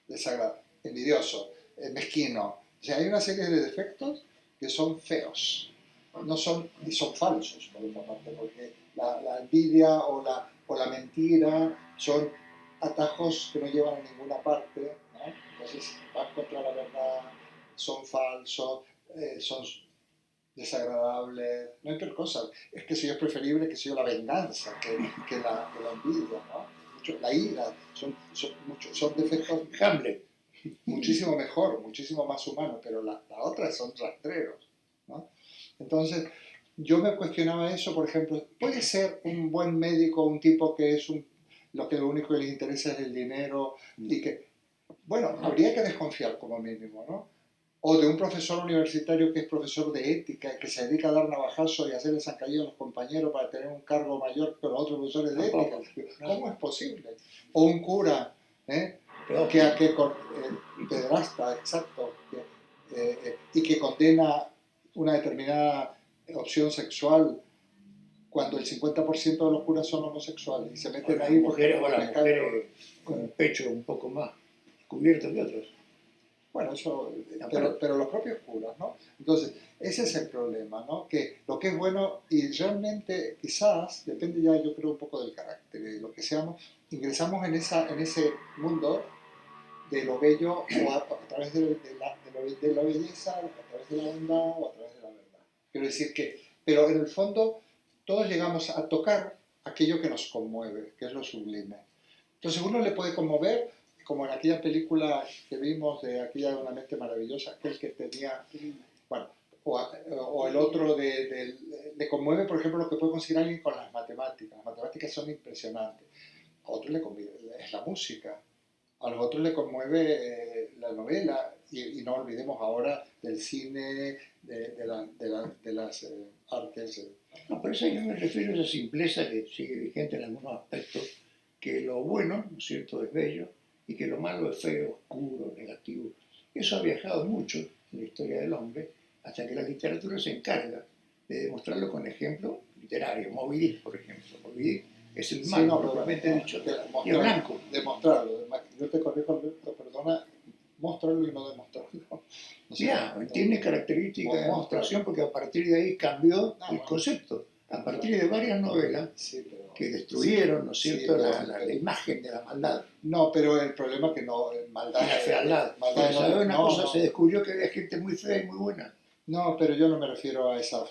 desagradable, envidioso, mezquino. O sea, hay una serie de defectos que son feos. No son, y son falsos, por otra parte, porque la envidia o la mentira son atajos que no llevan a ninguna parte, ¿no? Entonces van contra la verdad, son falsos, son desagradables, no hay otra cosa. Es que si es preferible que sea la venganza que la envidia, ¿no? La ira, son defectos Hamlet. muchísimo mejor, muchísimo más humanos, pero la otra son rastreros, ¿no? Entonces, yo me cuestionaba eso, por ejemplo, ¿puede ser un buen médico un tipo que es lo único que les interesa es el dinero y que, bueno, habría que desconfiar como mínimo, ¿no? o de un profesor universitario que es profesor de ética y que se dedica a dar navajazos y a hacerle zancadillo a los compañeros para tener un cargo mayor que los otros profesores de ética. ¿Cómo es posible? O un cura, pederasta, exacto, y que condena una determinada opción sexual cuando el 50% de los curas son homosexuales y se meten ahí porque las mujeres con el pecho un poco más cubierto que otros. Bueno, eso, pero los propios curas, ¿no? Entonces, ese es el problema, ¿no? Que lo que es bueno, y realmente quizás, depende ya yo creo un poco del carácter, de lo que seamos, ingresamos en ese mundo de lo bello o a través de la belleza, a través de la bondad o a través de la verdad. Quiero decir que, pero en el fondo todos llegamos a tocar aquello que nos conmueve, que es lo sublime. Entonces uno le puede conmover, como en aquella película que vimos de aquella de Una mente maravillosa, aquel que tenía, bueno, o el otro le conmueve, por ejemplo, lo que puede conseguir alguien con las matemáticas. Las matemáticas son impresionantes. A otro le conmueve, es la música. A los otros le conmueve la novela. Y no olvidemos ahora del cine, de las artes. No, por eso yo me refiero a esa simpleza que sigue vigente en algunos aspectos, que lo bueno, ¿no es cierto?, es bello, y que lo malo es feo, oscuro, negativo. Eso ha viajado mucho en la historia del hombre, hasta que la literatura se encarga de demostrarlo con ejemplos literarios. Moby Dick, por ejemplo. Moby Dick es el mal, no, propiamente dicho, y es blanco. Demostrarlo. Yo te corrijo, Alberto, perdona, mostrarlo y no demostrarlo. Ya, tiene características de demostración porque a partir de ahí cambió el concepto. A partir de varias novelas que destruyeron, ¿no es cierto?, la imagen de la maldad. No, pero el problema es que no, maldad. La fealdad. Porque, ¿sabes una cosa? Se descubrió que había gente muy fea y muy buena. No, pero yo no me refiero a esa.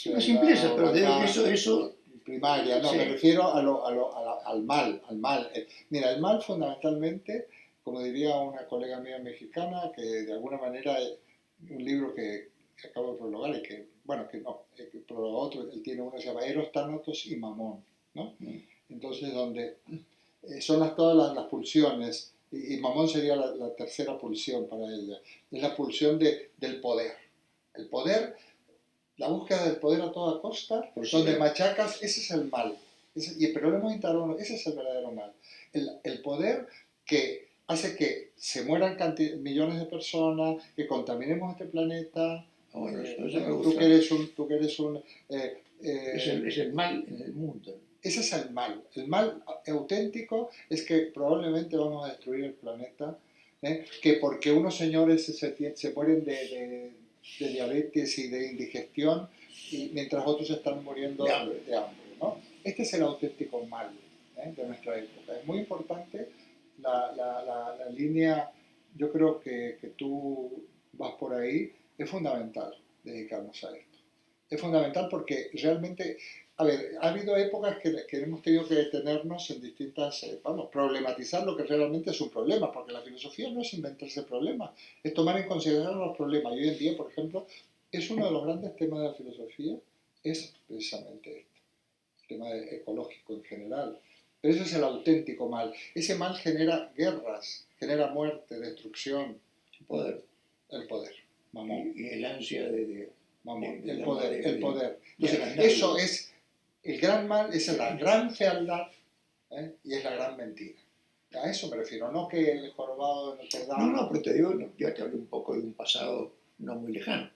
Una simpleza, pero eso primaria, no, me refiero al mal, Mira, el mal fundamentalmente, como diría una colega mía mexicana, que de alguna manera, un libro que acabo de prologar y que, bueno, que no, que prologó otro, él tiene uno que se llama Eros, Tánatos y Mamón, ¿no? Entonces, donde son todas las pulsiones, y Mamón sería la tercera pulsión para ella, es la pulsión del poder. El poder, la búsqueda del poder a toda costa, donde machacas, ese es el mal. Pero lo hemos instalado, ese es el verdadero mal. El poder que hace que se mueran millones de personas, que contaminemos este planeta. Tú que eres un es el mal en el mundo. Ese es el mal. El mal auténtico es que probablemente vamos a destruir el planeta, que porque unos señores se mueren de diabetes y de indigestión, y mientras otros están muriendo de hambre, ¿no? Este es el auténtico mal de nuestra época. Es muy importante la línea, yo creo que tú vas por ahí, es fundamental dedicarnos a esto. Es fundamental porque realmente, a ver, ha habido épocas que hemos tenido que detenernos en distintas, problematizar lo que realmente es un problema, porque la filosofía no es inventarse problemas, es tomar en consideración los problemas. Y hoy en día, por ejemplo, es uno de los grandes temas de la filosofía, es precisamente este, el tema ecológico en general. Pero ese es el auténtico mal. Ese mal genera guerras, genera muerte, destrucción. El poder. Mamón. Y el ansia de el poder. Entonces, eso es el gran mal, esa es la gran fealdad, y es la gran mentira. A eso me refiero, no que el jorobado de Notre Dame. No, pero te digo, yo te hablo un poco de un pasado no muy lejano,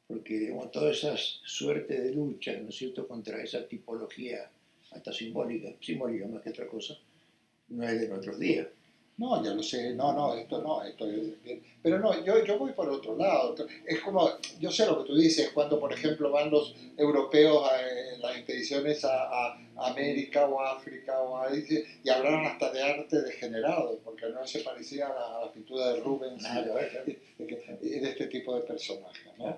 porque digamos, toda esa suerte de lucha, ¿no es cierto?, contra esa tipología hasta simbólica más que otra cosa, no es de nuestros días. No, ya lo sé, esto es bien. Pero no, yo voy por otro lado. Es como, yo sé lo que tú dices, cuando por ejemplo van los europeos en las expediciones a América o a África y hablaron hasta de arte degenerado, porque no se parecía a la pintura de Rubens y de este tipo de personajes, ¿no?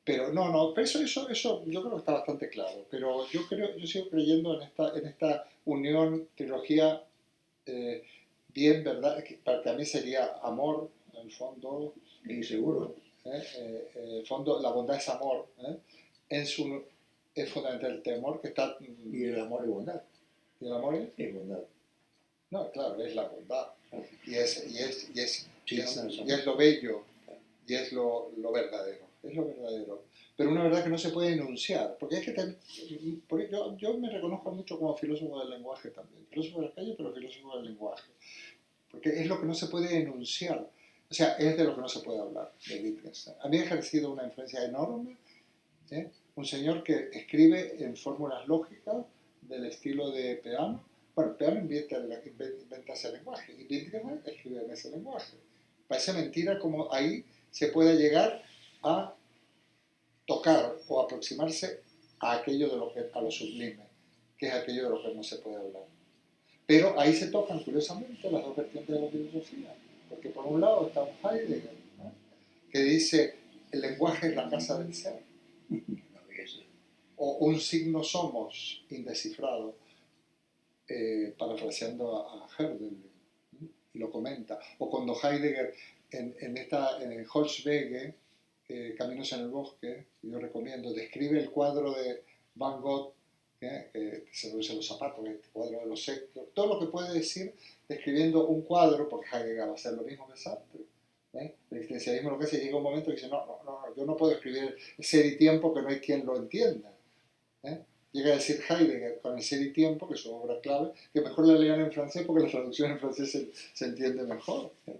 Pero pero eso yo creo que está bastante claro. Pero yo sigo creyendo en esta unión, trilogía, bien, ¿verdad? Para mí sería amor, en el fondo. Y seguro. En el fondo, la bondad es amor. Es fundamental el temor que está. Y el amor es bondad. ¿Y el amor es? Es bondad. No, claro, es la bondad. Y es lo bello. y es lo verdadero, es lo verdadero. Pero una verdad que no se puede enunciar, porque es que porque yo me reconozco mucho como filósofo del lenguaje también, filósofo de la calle, pero filósofo del lenguaje, porque es lo que no se puede enunciar, o sea, es de lo que no se puede hablar, de Wittgenstein. A mí ha ejercido una influencia enorme, ¿eh? Un señor que escribe en fórmulas lógicas del estilo de Peano. Bueno, Peano inventa ese lenguaje y Wittgenstein escribe en ese lenguaje. Parece mentira como ahí se puede llegar a tocar o aproximarse a aquello de lo que, a lo sublime, que es aquello de lo que no se puede hablar. Pero ahí se tocan, curiosamente, las dos vertientes de la filosofía. Porque por un lado está un Heidegger, ¿no?, que dice el lenguaje es la casa del ser, o un signo somos indescifrado, parafraseando a Herder, y lo comenta. O cuando Heidegger en Holzwege, Caminos en el Bosque, yo recomiendo, describe el cuadro de Van Gogh, que se reduce los zapatos, este cuadro de los sectos, todo lo que puede decir describiendo un cuadro, porque Heidegger va a hacer lo mismo que Sartre. El existencialismo lo que hace, llega un momento que dice, no, yo no puedo escribir ser y tiempo que no hay quien lo entienda. ¿Eh? Llega a decir Heidegger con el ser y tiempo, que es su obra clave, que mejor la lean en francés porque la traducción en francés se entiende mejor, ¿no?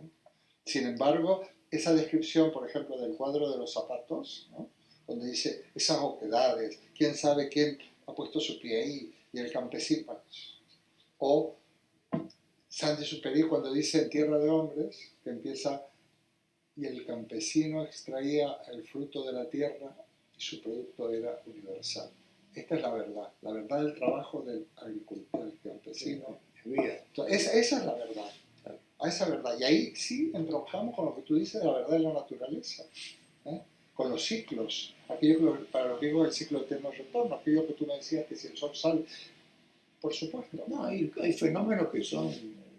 Sin embargo, esa descripción, por ejemplo, del cuadro de los zapatos, ¿no?, donde dice esas oquedades, quién sabe quién ha puesto su pie ahí, y el campesino, o Saint-Exupéry cuando dice en Tierra de Hombres, que empieza, y el campesino extraía el fruto de la tierra y su producto era universal. Esta es la verdad del trabajo del agricultor, del campesino. Entonces, esa es la verdad, a esa verdad. Y ahí sí entrojamos con lo que tú dices de la verdad de la naturaleza, ¿eh? Con los ciclos, aquello que para los griegos el ciclo eterno retorno, aquello que tú me decías que si el sol sale, por supuesto. No, hay fenómenos que son,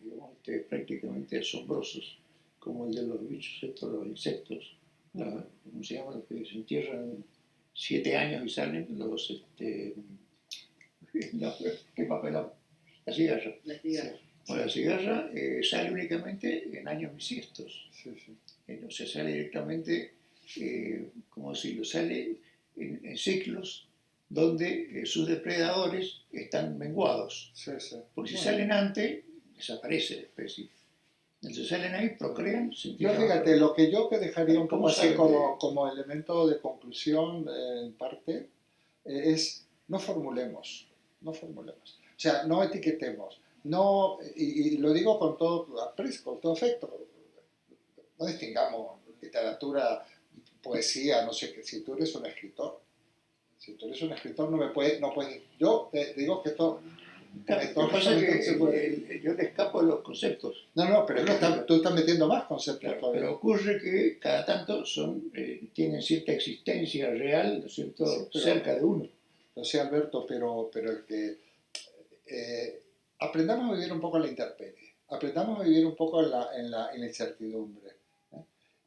digamos, prácticamente asombrosos, como el de los bichos estos, los insectos, ¿cómo se llaman? Los que se entierran 7 años y salen ¿qué papel? La cigarra. La cigarra. Bueno, la cigarra sale únicamente en años bisiestos. Sí, sí. O sea, sale directamente, como decirlo, sale en ciclos donde sus depredadores están menguados. Sí, sí. Porque si salen antes, desaparece la especie. Entonces salen ahí, procrean. Yo fíjate, lo que yo que dejaría un poco así ¿cómo como elemento de conclusión, en parte, es no formulemos, no formulemos. O sea, no etiquetemos. No, y lo digo con todo aprecio, con todo afecto. No distingamos literatura, poesía, no sé qué. Si tú eres un escritor, no me puedes, yo te digo que esto. Lo que pasa es que yo le escapo de los conceptos. No, pero tú estás metiendo más conceptos. Claro, pero ocurre que cada tanto tienen cierta existencia real, ¿no es cierto?, sí, pero, cerca de uno. No sé, Alberto, pero es que aprendamos a vivir un poco en la intemperie, aprendamos a vivir un poco en la incertidumbre.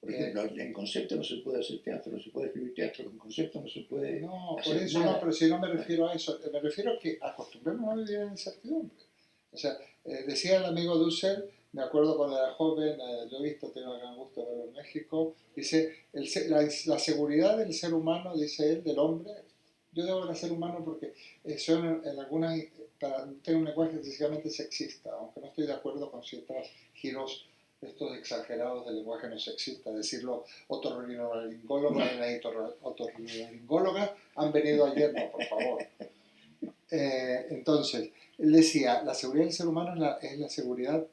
Por ejemplo, en concepto no se puede hacer teatro, no se puede escribir teatro, en concepto no se puede. No, por eso nada. No, pero si no me refiero a eso, me refiero a que acostumbremos a vivir en incertidumbre. O sea, decía el amigo Dussel, me acuerdo cuando era joven, yo he visto, tengo el gran gusto de verlo en México, dice, la seguridad del ser humano, dice él, del hombre, yo debo del ser humano porque son en algunas, para tener un lenguaje excesivamente sexista, aunque no estoy de acuerdo con ciertos giros estos exagerados del lenguaje no sexista, decirlo otorrinolaringóloga y otorrinolaringóloga han venido ayer, no, por favor. Entonces, él decía, la seguridad del ser humano es la seguridad,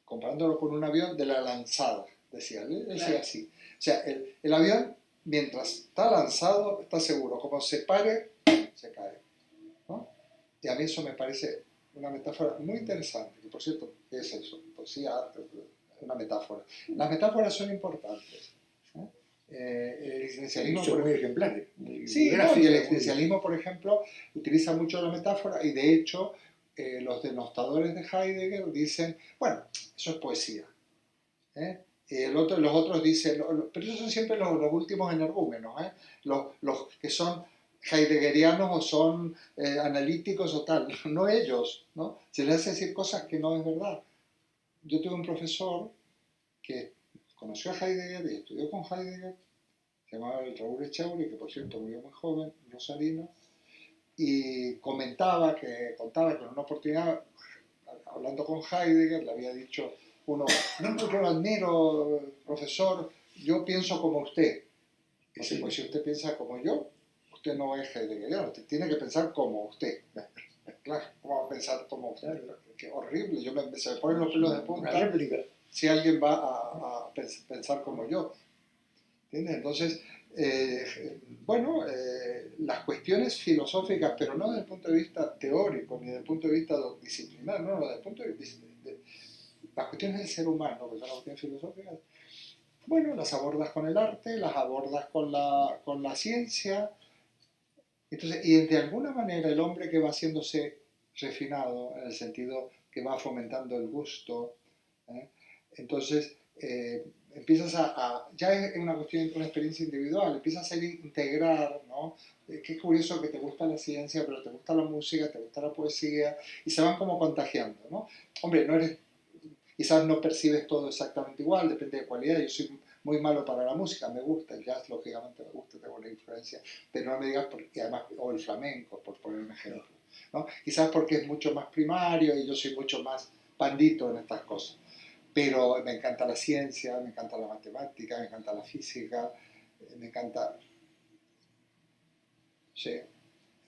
comparándolo con un avión, de la lanzada, decía, él decía así. O sea, el avión, mientras está lanzado, está seguro, como se pare, se cae, ¿no? Y a mí eso me parece una metáfora muy interesante, que por cierto, ¿qué es eso? Poesía, arte, una metáfora. Las metáforas son importantes. El existencialismo son muy ejemplares. Sí, no, y el existencialismo, por ejemplo, utiliza mucho la metáfora y de hecho los denostadores de Heidegger dicen, bueno, eso es poesía. Los otros dicen, pero esos son siempre los últimos energúmenos, los que son heideggerianos o son analíticos o tal, no ellos, ¿no? Se les hace decir cosas que no es verdad. Yo tuve un profesor que conoció a Heidegger y estudió con Heidegger, se llamaba el Raúl Echauri, que por cierto murió muy joven, rosarino, y contaba que en una oportunidad, hablando con Heidegger, le había dicho uno, no, yo lo admiro, profesor, yo pienso como usted. Dice, pues si usted piensa como yo, usted no es heideggeriano, usted tiene que pensar como usted. Claro, ¿cómo va a pensar como usted? Qué horrible, se me ponen los pelos de punta si alguien va a pensar como yo. ¿Entiendes? Entonces, bueno, las cuestiones filosóficas, pero no desde el punto de vista teórico, ni desde el punto de vista disciplinar, no, desde el punto de vista de las cuestiones del ser humano, que son las cuestiones filosóficas, bueno, las abordas con el arte, las abordas con la ciencia. Entonces, y de alguna manera el hombre que va haciéndose refinado, en el sentido que va fomentando el gusto, ¿eh? Entonces empiezas ya es una cuestión, una experiencia individual, empiezas a integrar, ¿no? Qué curioso que te gusta la ciencia, pero te gusta la música, te gusta la poesía, y se van como contagiando, ¿no? Hombre, no eres, quizás no percibes todo exactamente igual, depende de cualidad. Yo soy muy malo para la música, me gusta el jazz, lógicamente me gusta, tengo una influencia, pero no me digas, y además, o el flamenco, por poner un ejemplo, ¿no? Quizás porque es mucho más primario y yo soy mucho más pandito en estas cosas, pero me encanta la ciencia, me encanta la matemática, me encanta la física, me encanta, sí,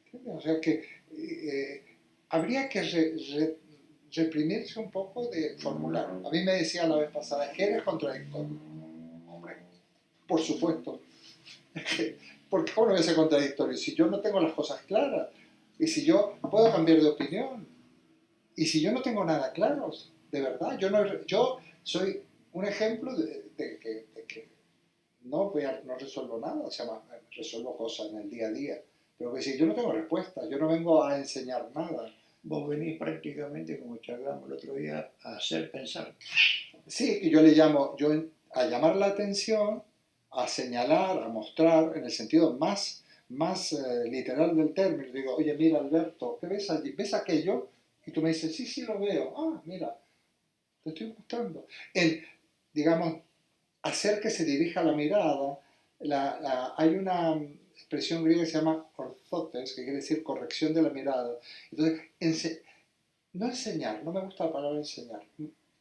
¿entiendes? O sea que habría que reprimirse un poco de formular. A mí me decía la vez pasada, es que eres contradictorio. Hombre, por supuesto. ¿Por qué no voy a ser contradictorio? Si yo no tengo las cosas claras, y si yo puedo cambiar de opinión, y si yo no tengo nada claro, de verdad, yo soy un ejemplo de que no resuelvo nada, o sea, resuelvo cosas en el día a día, pero que si yo no tengo respuesta, yo no vengo a enseñar nada. Vos venís prácticamente, como charlamos el otro día, a hacer pensar. Sí, y yo le llamo, a llamar la atención, a señalar, a mostrar, en el sentido más literal del término. Digo, oye, mira Alberto, ¿qué ves allí? ¿Ves aquello? Y tú me dices, sí, sí, lo veo. Ah, mira, te estoy mostrando. Digamos, hacer que se dirija la mirada. Hay una expresión griega que se llama orzotes, que quiere decir corrección de la mirada. Entonces, no enseñar, no me gusta la palabra enseñar.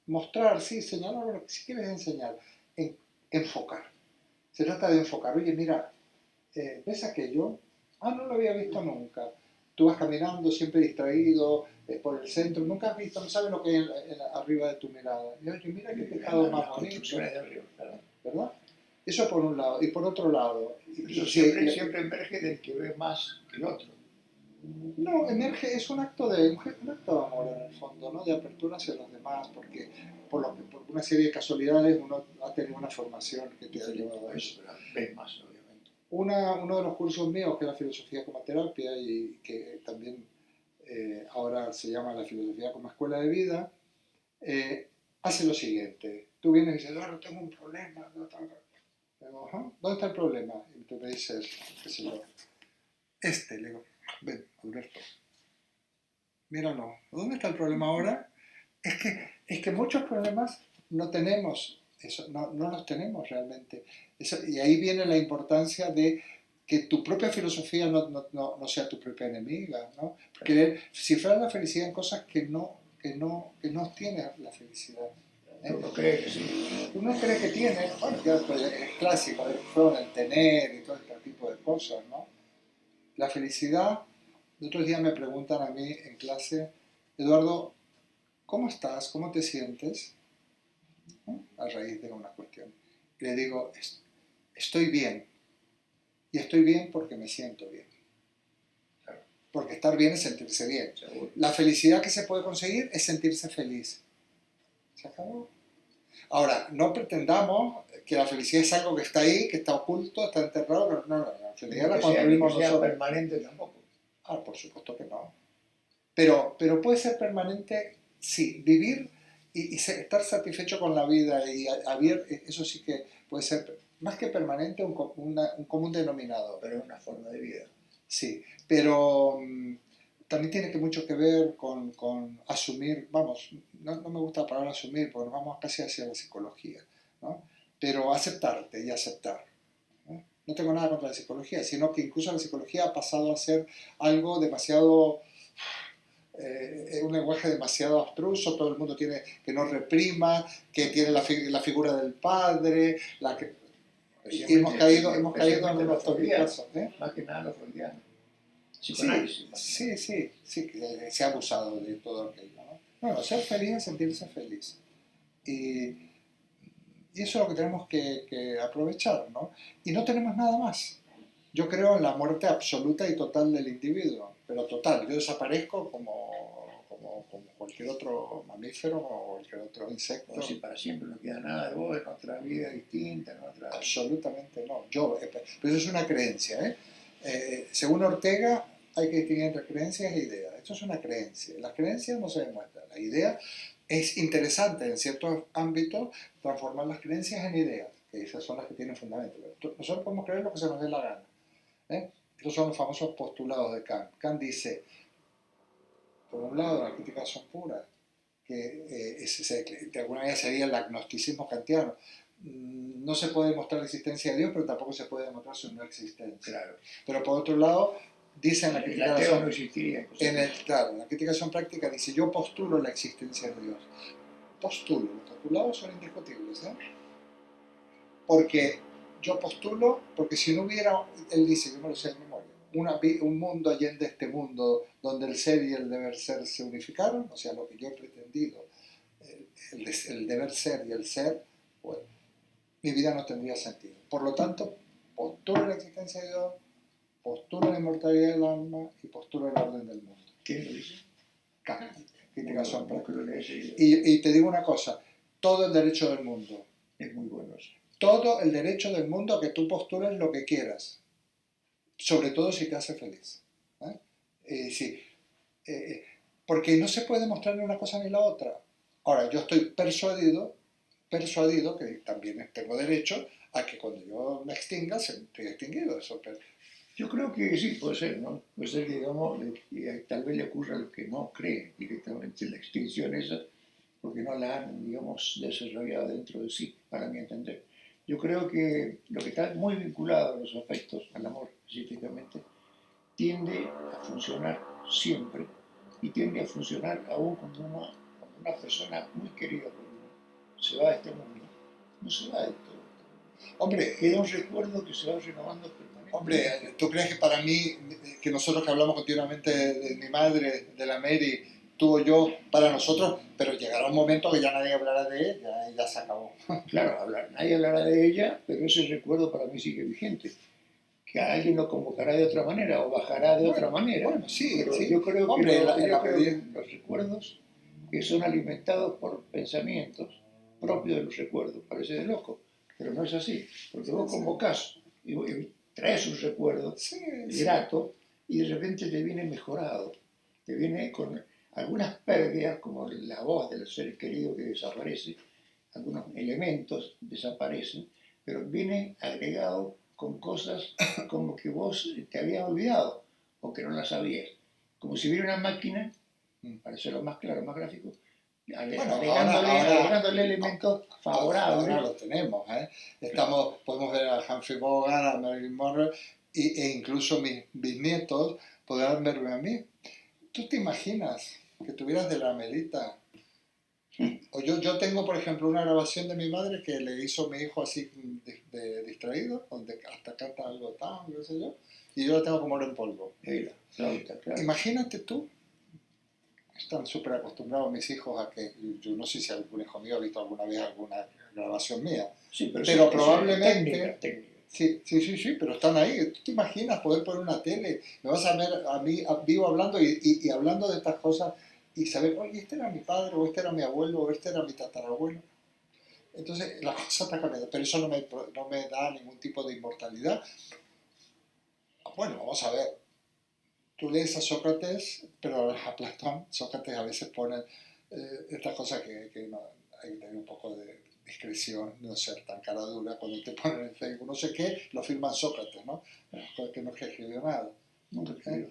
Mostrar, sí, señalar lo que si quieres enseñar. Enfocar. Se trata de enfocar. Oye, mira, ¿ves aquello? Ah, no lo había visto nunca. Tú vas caminando siempre distraído por el centro, nunca has visto, no sabes lo que hay arriba de tu mirada. Y oye, mira qué pescado más bonito. ¿Verdad? Eso por un lado. Y por otro lado, eso siempre emerge del que ve más que el otro. No, emerge, es un acto un acto de amor en el fondo, ¿no? De apertura hacia los demás, porque por una serie de casualidades uno ha tenido una formación que te ha llevado a eso. Ves más, obviamente. Uno de los cursos míos, que es la filosofía como terapia y que también ahora se llama la filosofía como escuela de vida, hace lo siguiente. Tú vienes y dices, Eduardo, tengo un problema. Digo, ¿dónde está el problema? Y tú me dices, qué sé yo, le digo, ven, Alberto, mira, no. ¿Dónde está el problema ahora? Es que muchos problemas no tenemos, eso, no los tenemos realmente. Y ahí viene la importancia de que tu propia filosofía no sea tu propia enemiga, ¿no? Porque cifrar la felicidad en cosas que no tienes la felicidad. Uno cree que sí. Uno cree que tiene, bueno, ya es clásico, el tener y todo este tipo de cosas, ¿no? La felicidad, los otros días me preguntan a mí en clase, Eduardo, ¿cómo estás? ¿Cómo te sientes? ¿No? A raíz de una cuestión. Y le digo, estoy bien. Y estoy bien porque me siento bien. Porque estar bien es sentirse bien. Seguro. La felicidad que se puede conseguir es sentirse feliz. ¿Se acabó? Ahora, no pretendamos que la felicidad es algo que está ahí, que está oculto, está enterrado. No, la felicidad la construimos nosotros. Permanente tampoco. Ah, por supuesto que no. Pero puede ser permanente, sí, vivir y estar satisfecho con la vida y eso sí que puede ser más que permanente un común denominador. Pero es una forma de vida. Sí, pero también tiene mucho que ver con asumir, vamos, no me gusta la palabra asumir porque nos vamos casi hacia la psicología, ¿no? pero aceptarte y aceptar. ¿No? No tengo nada contra la psicología, sino que incluso la psicología ha pasado a ser algo demasiado, un lenguaje demasiado abstruso, todo el mundo tiene que no reprima, que tiene la figura del padre, y hemos caído en unos topicazos. Más que nada los freudianos. Sí, Psicoanálisis. sí, que se ha abusado de todo aquello. ¿No? Bueno, ser feliz es sentirse feliz. Y eso es lo que tenemos que aprovechar, ¿no? Y no tenemos nada más. Yo creo en la muerte absoluta y total del individuo, pero total. Yo desaparezco como cualquier otro mamífero o cualquier otro insecto. O si para siempre no queda nada de vos en otra vida distinta, en otra... Absolutamente no. Pero eso es una creencia, ¿eh? Según Ortega, hay que distinguir entre creencias e ideas. Esto es una creencia. Las creencias no se demuestran. La idea es interesante en ciertos ámbitos transformar las creencias en ideas, que esas son las que tienen fundamento. Nosotros podemos creer lo que se nos dé la gana. Estos son los famosos postulados de Kant. Kant dice, por un lado, las críticas son puras, que de alguna manera sería el agnosticismo kantiano. No se puede demostrar la existencia de Dios, pero tampoco se puede demostrar su no existencia. Claro. Pero por otro lado, dice en la crítica no existiría. Claro, la criticación práctica dice, yo postulo la existencia de Dios. Postulo, los postulados son indiscutibles, ¿eh? Porque yo postulo, porque si no hubiera, él dice, yo me lo sé de memoria, un mundo allende este mundo donde el ser y el deber ser se unificaron, o sea, lo que yo he pretendido, el deber ser y el ser, bueno, mi vida no tendría sentido. Por lo tanto, postulo la existencia de Dios, postulo la inmortalidad del alma y postulo el orden del mundo. ¿Quién lo dice? Kant, criticación práctica. Y te digo una cosa, todo el derecho del mundo. Es muy bueno eso. Todo el derecho del mundo a que tú postules lo que quieras, sobre todo si te hace feliz. Sí. Porque no se puede demostrar ni una cosa ni la otra. Ahora, yo estoy persuadido que también tengo derecho a que cuando yo me extinga, estoy extinguido. Eso, yo creo que sí, puede ser, ¿no? Puede ser, digamos, tal vez le ocurra a los que no creen directamente en la extinción esa, porque no la han, digamos, desarrollado dentro de sí, para mi entender. Yo creo que lo que está muy vinculado a los afectos, al amor específicamente, tiende a funcionar siempre y tiende a funcionar aún cuando una persona muy querida por uno se va de este mundo. No se va de todo. Hombre, queda un recuerdo que se va renovando permanentemente. Hombre, ¿tú crees que para mí, que nosotros que hablamos continuamente de mi madre, de la Mary, tú o yo, para nosotros, pero llegará un momento que ya nadie hablará de ella y ya se acabó? Claro, nadie hablará de ella, pero ese recuerdo para mí sigue vigente. Que alguien lo convocará de otra manera o bajará de otra manera. Bueno, sí, pero sí. Yo creo Hombre, que los recuerdos que son alimentados por pensamientos propios de los recuerdos, parece de loco, pero no es así, porque vos convocás y traes un recuerdo grato y de repente te viene mejorado, te viene con algunas pérdidas como la voz del ser querido que desaparece, algunos elementos desaparecen, pero viene agregado con cosas como que vos te habías olvidado o que no las sabías. Como si hubiera una máquina, para hacerlo más claro, más gráfico, agregándole elementos favorables. Ahora lo tenemos, ¿eh? Podemos ver a Humphrey Bogart, a Marilyn Monroe, e incluso mis bisnietos podrán verme a mí. ¿Tú te imaginas que tuvieras de la Melita? O yo tengo, por ejemplo, una grabación de mi madre que le hizo mi hijo así distraído, donde hasta canta algo tan, qué sé yo, y yo la tengo como oro en polvo. Claro. Imagínate tú, están súper acostumbrados mis hijos a que, yo no sé si algún hijo mío ha visto alguna vez alguna grabación mía, sí, pero probablemente... técnica. Sí, pero están ahí. ¿Tú te imaginas poder poner una tele? Me vas a ver a mí vivo hablando y hablando de estas cosas y saber, oye, este era mi padre, o este era mi abuelo, o este era mi tatarabuelo. Entonces, la cosa está cambiando, pero eso no me da ningún tipo de inmortalidad. Bueno, vamos a ver. Tú lees a Sócrates, pero a Platón, Sócrates a veces pone estas cosas que no, hay que tener un poco de discreción, no ser tan cara dura. Cuando te ponen en Facebook no sé qué, lo firman Sócrates, ¿no? Que no es que escribió nada.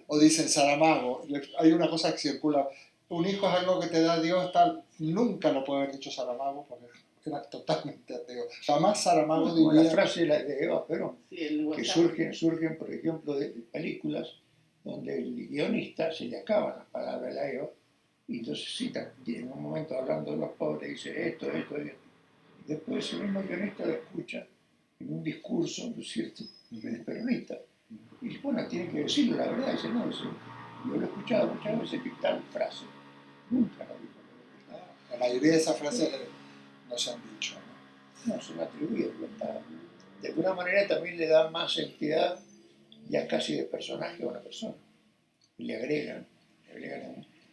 O dicen Saramago, hay una cosa que circula, un hijo es algo que te da Dios, tal, nunca lo puede haber dicho Saramago, porque era totalmente ateo. Jamás Saramago Como la diría... frase de Eva Perón, Sí, el que WhatsApp. surgen, por ejemplo, de películas donde el guionista se le acaban las palabras a la Eva y entonces cita, y en un momento hablando de los pobres, dice esto, esto, esto. Y después el mismo guionista lo escucha en un discurso, ¿no es cierto?, peronista. Y bueno, tiene que decirlo, la verdad, dice, no, dice, yo lo he escuchado muchas veces que tal frase, nunca la dijo. La mayoría de esas frases no se han dicho, ¿no? No, se lo atribuye, de alguna manera también le da más entidad ya casi de personaje a una persona. Y le agregan,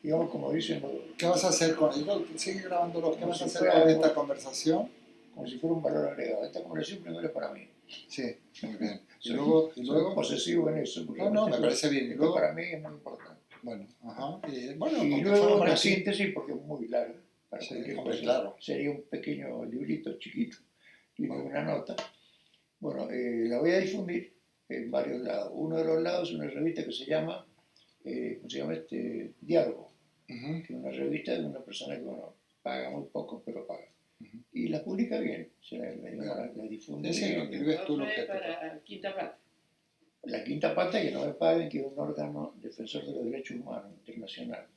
digamos como dicen, ¿Qué vas a hacer con ello? Sigue grabándolo. ¿Qué como vas a si hacer fuera con esta conversación? como si fuera un valor agregado. Esta conversación primero es para mí. Sí, muy bien. Y Soy luego... posesivo en eso. Porque No, me parece bien. Y esto luego... para mí es muy importante. Bueno, ajá. Y, bueno, Y porque luego forma la parte... síntesis, porque es muy larga, para Sí, cualquier hombre, cosa. claro. Sería un pequeño librito chiquito y una nota. Bueno, la voy a difundir en varios lados. Uno de los lados es una revista que se llama, ¿cómo se llama este? Diálogo, Ujú. que es una revista de una persona que, bueno, paga muy poco, pero paga. Ujú. Y la publica bien, o sea, la difunde Ese lo bien. escribes tú lo Otra que es te toca. para Quinta Pata. La quinta pata, que no me paguen, que es un órgano defensor de los derechos humanos internacional.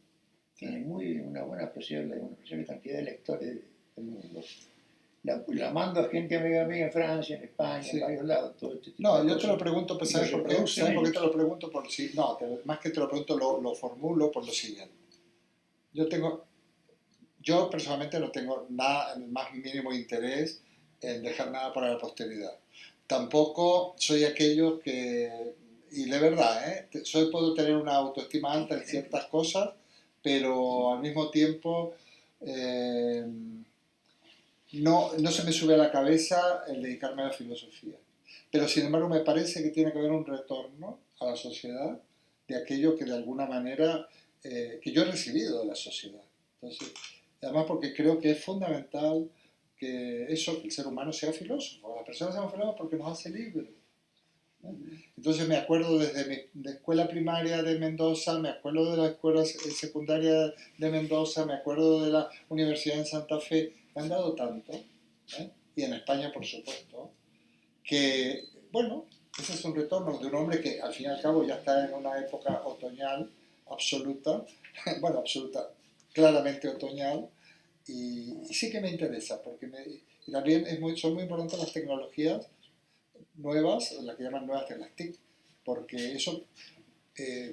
Tiene una buena apreciable cantidad de lectores del mundo. La mando a gente amiga mía en Francia, en España, Sí. en varios lados, todo este tipo No, de yo cosas. te lo pregunto, pues, Y ¿sabes lo por qué? reproducen ¿Sabes por qué te ellos. lo pregunto? Por si, no, más que te lo pregunto, lo formulo por lo siguiente. Yo personalmente no tengo nada, el más mínimo interés en dejar nada para la posteridad. Tampoco soy aquello que, y de verdad, puedo tener una autoestima alta en ciertas cosas, pero al mismo tiempo eh, no se me sube a la cabeza el dedicarme a la filosofía. Pero sin embargo me parece que tiene que haber un retorno a la sociedad de aquello que de alguna manera, que yo he recibido de la sociedad. Entonces, además porque creo que es fundamental que eso, que el ser humano sea filósofo. Las personas sean filósofos porque nos hace libres. Entonces me acuerdo desde mi escuela primaria de Mendoza, me acuerdo de la escuela secundaria de Mendoza, me acuerdo de la universidad en Santa Fe, me han dado tanto, y en España por supuesto, que bueno, ese es un retorno de un hombre que al fin y al cabo ya está en una época otoñal absoluta, bueno, absoluta, claramente otoñal, y sí que me interesa, porque y también son muy importantes las tecnologías nuevas, las que llaman nuevas, las TIC, porque eso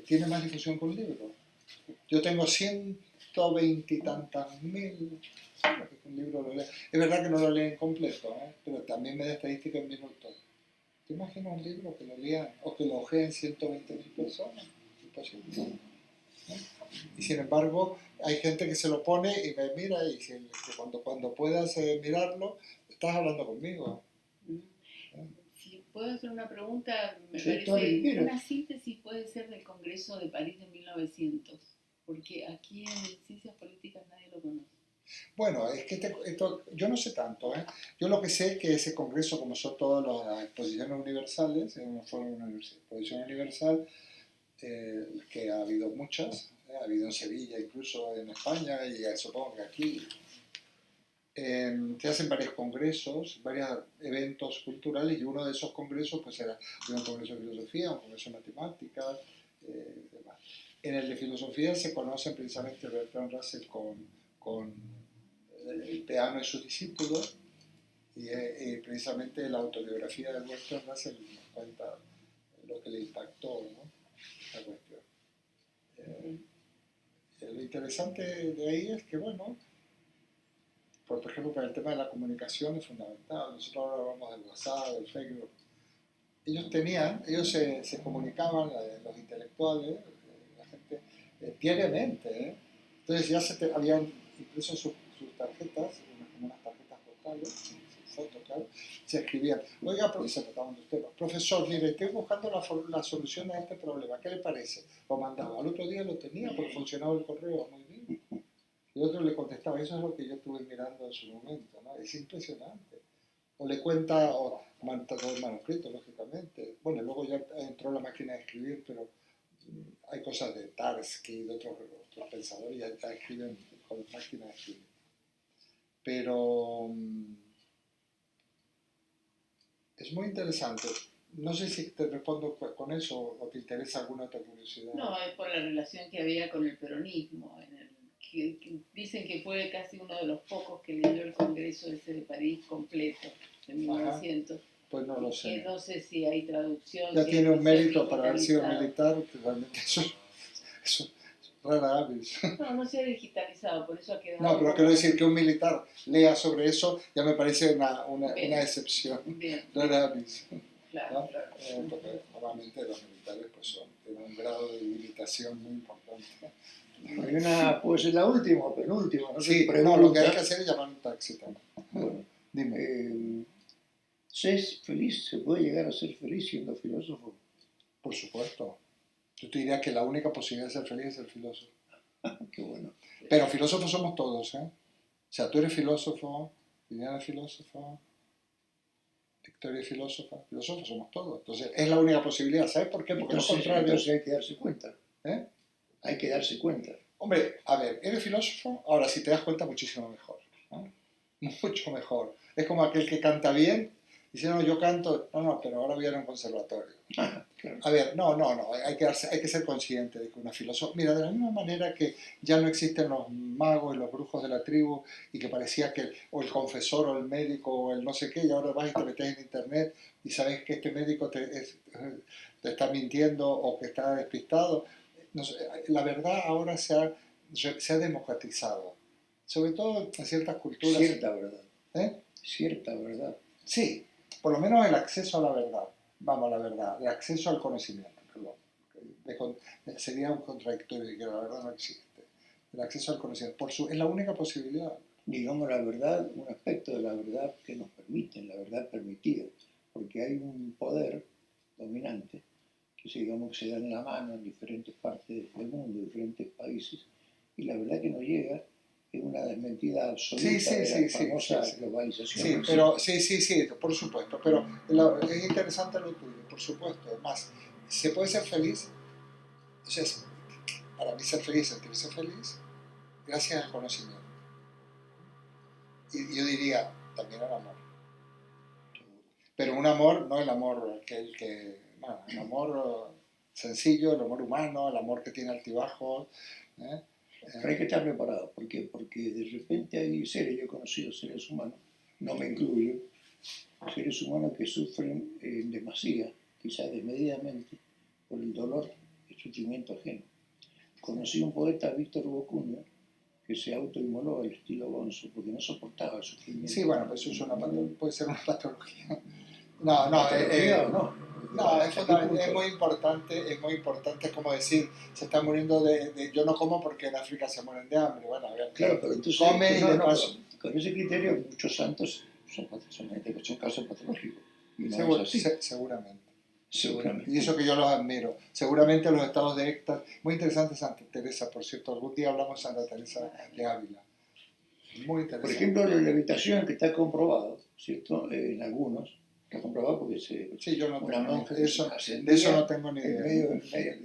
tiene más difusión que un libro. Yo tengo 120 y tantas mil, un libro lo leo. Es verdad que no lo leen completo, pero también me da estadística en minutos. ¿Te imaginas un libro que lo lean o que lo ojeen 120.000 personas? Imposible. ¿No? Y sin embargo, hay gente que se lo pone y me mira y dice que cuando puedas mirarlo, estás hablando conmigo. Si puedo hacer una pregunta, me Sí, todo lo que parece quieras. una síntesis puede ser del Congreso de París de 1900, porque aquí en Ciencias Políticas nadie lo conoce. Bueno, es que esto, yo no sé tanto, ¿eh? Yo lo que sé es que ese congreso, como son todas las exposiciones universales, fue una exposición universal, que ha habido muchas, ha habido en Sevilla, incluso en España, y supongo que aquí. Se hacen varios congresos, varios eventos culturales, y uno de esos congresos pues era un congreso de filosofía, un congreso de matemáticas, demás. En el de filosofía se conocen precisamente Bertrand Russell con el Peano y sus discípulos, y precisamente la autobiografía de Bertrand Russell nos cuenta lo que le impactó, ¿no?, la cuestión. Lo interesante de ahí es que, bueno, por ejemplo, para el tema de la comunicación es fundamental. Nosotros ahora hablamos del WhatsApp, del Facebook. Ellos se comunicaban, los intelectuales, la gente, diariamente, ¿eh? Entonces ya habían impreso sus tarjetas, como unas tarjetas postales, sus fotos, claro, se escribían, oiga, se trataban de temas, profesor, mire, estoy buscando la solución a este problema, ¿qué le parece? Lo mandaba, al otro día lo tenía porque funcionaba el correo muy bien. Y otro le contestaba, eso es lo que yo estuve mirando en su momento, ¿no? Es impresionante. O le cuenta, o manda todo el manuscrito, lógicamente. Bueno, luego ya entró la máquina de escribir, pero hay cosas de Tarski y de otros pensadores, ya escriben con máquina de escribir. pero es muy interesante. No sé si te respondo con eso o te interesa alguna otra curiosidad. No, es por la relación que había con el peronismo, que dicen que fue casi uno de los pocos que leyó el Congreso ese de París completo, en 1900. Pues no lo Que sé. no sé si hay traducción. Ya si tiene es un mérito para haber sido digitalizado. militar, que realmente eso es rara avis. No se ha digitalizado, por eso ha quedado. No, pero quiero decir que un militar lea sobre eso ya me parece una excepción. Bien. Rara avis. Claro, ¿No? claro. Porque normalmente los militares pues tienen un grado de limitación muy importante. Hay una, puede ser la última o penúltima, no sé, Sí, pregunta. no, lo que hay que hacer es llamar un taxi también. Bueno, Dime. ¿se es feliz? ¿Se puede llegar a ser feliz siendo filósofo? Por supuesto. Yo te diría que la única posibilidad de ser feliz es ser filósofo. Qué bueno. Pero filósofos somos todos, ¿eh? O sea, tú eres filósofo, Viviana es filósofa, Victoria es filósofa, filósofos somos todos. Entonces, es la única posibilidad. ¿Sabes por qué? Porque lo contrario... Entonces hay que darse cuenta. ¿Eh? Hay que darse cuenta. Hombre, a ver, ¿eres filósofo? Ahora, si te das cuenta, muchísimo mejor. ¿No? Mucho mejor. Es como aquel que canta bien. Dice, no, yo canto... No, pero ahora voy a ir a un conservatorio. Claro. A ver, no, hay que ser consciente de que una filósofa... Mira, de la misma manera que ya no existen los magos y los brujos de la tribu y que parecía que o el confesor o el médico o el no sé qué, y ahora vas y te metes en internet y sabes que este médico te está mintiendo o que está despistado. No sé, la verdad ahora se ha democratizado, sobre todo en ciertas culturas. Cierta verdad. ¿Eh? Cierta verdad. Sí, por lo menos el acceso a la verdad. Vamos, a la verdad, el acceso al conocimiento, perdón. Sería un contradictorio y que la verdad no existe. El acceso al conocimiento, es la única posibilidad. Digamos la verdad, un aspecto de la verdad que nos permite, la verdad permitida, porque hay un poder dominante que digamos que se da en la mano en diferentes partes del mundo, diferentes países, y la verdad que nos llega es una desmentida absoluta de la famosa globalización. Sí, pero sí, por supuesto, pero es interesante lo tuyo, por supuesto. Además, se puede ser feliz, entonces, para mí ser feliz, sentirse feliz, gracias al conocimiento. Y yo diría, también al amor. Pero un amor, no el amor el amor sencillo, el amor humano, el amor que tiene altibajos. Pero hay que estar preparado, porque de repente hay seres, yo he conocido seres humanos, no me incluyo, seres humanos que sufren en demasía, quizás desmedidamente, por el dolor y el sufrimiento ajeno. Conocí un poeta, Víctor Hugo Cunha, que se autoinmoló al estilo Gonzo porque no soportaba el sufrimiento. Sí, bueno, pues eso puede ser una patología. Es muy importante, es como decir, se está muriendo yo no como porque en África se mueren de hambre. Bueno, a ver, claro, pero entonces, come y de paso. Con ese criterio, muchos santos son casos patológicos. Y no es así. Seguramente. Y eso que yo los admiro. Seguramente los estados de éxtasis. Muy interesante Santa Teresa, por cierto. Algún día hablamos de Santa Teresa de Ávila. Muy interesante. Por ejemplo, la levitación que está comprobado, ¿cierto? En algunos, está comprobado porque sí, yo no una monja de eso no tengo ni idea.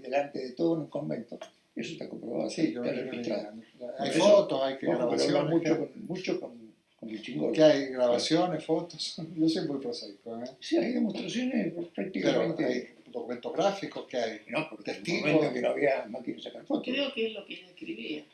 Delante de todo en un convento. Eso está comprobado. Sí, yo no tengo ni idea. Hay fotos, hay grabaciones. Mucho con el chingón. ¿Qué hay? Grabaciones, fotos. Yo soy muy prosaico. Sí, hay demostraciones prácticamente. Pero hay documentos gráficos, ¿qué hay? No, porque testigos. Que no había máquinas de sacar fotos. Creo que es lo que ella escribía.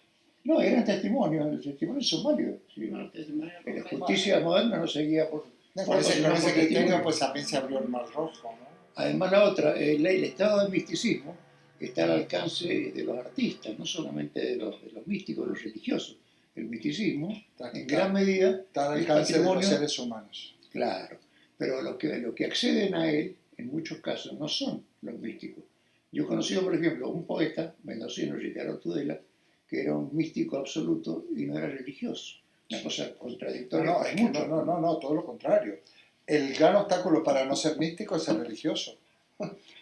No, eran testimonios, los testimonios son válidos. Sí. No, La justicia moderna no seguía por... Con ese criterio pues también se abrió el Mar Rojo, ¿no? Además la otra, el estado de misticismo está al alcance de los artistas, no solamente de los místicos, de los religiosos. El misticismo, en gran medida, está al alcance de los seres humanos. Claro, pero lo que acceden a él, en muchos casos, no son los místicos. Yo he conocido, por ejemplo, un poeta mendocino, Ricardo Tudela, que era un místico absoluto y no era religioso. Una cosa contradictoria. No, todo lo contrario. El gran obstáculo para no ser místico es ser religioso.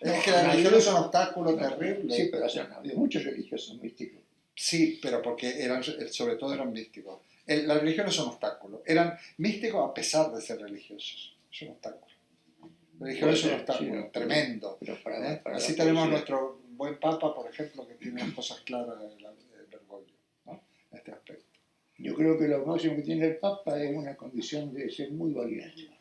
Es que la religión es un obstáculo terrible. Sí, pero ha habido muchos religiosos místicos. Sí, pero porque sobre todo eran místicos. La religión es un obstáculo. Eran místicos a pesar de ser religiosos. Es un obstáculo. La religión es un obstáculo tremendo. Así tenemos nuestro buen Papa, por ejemplo, que tiene las cosas claras del Bergoglio, ¿no? En este aspecto. Yo creo que lo máximo que tiene el Papa es una condición de ser muy valiente.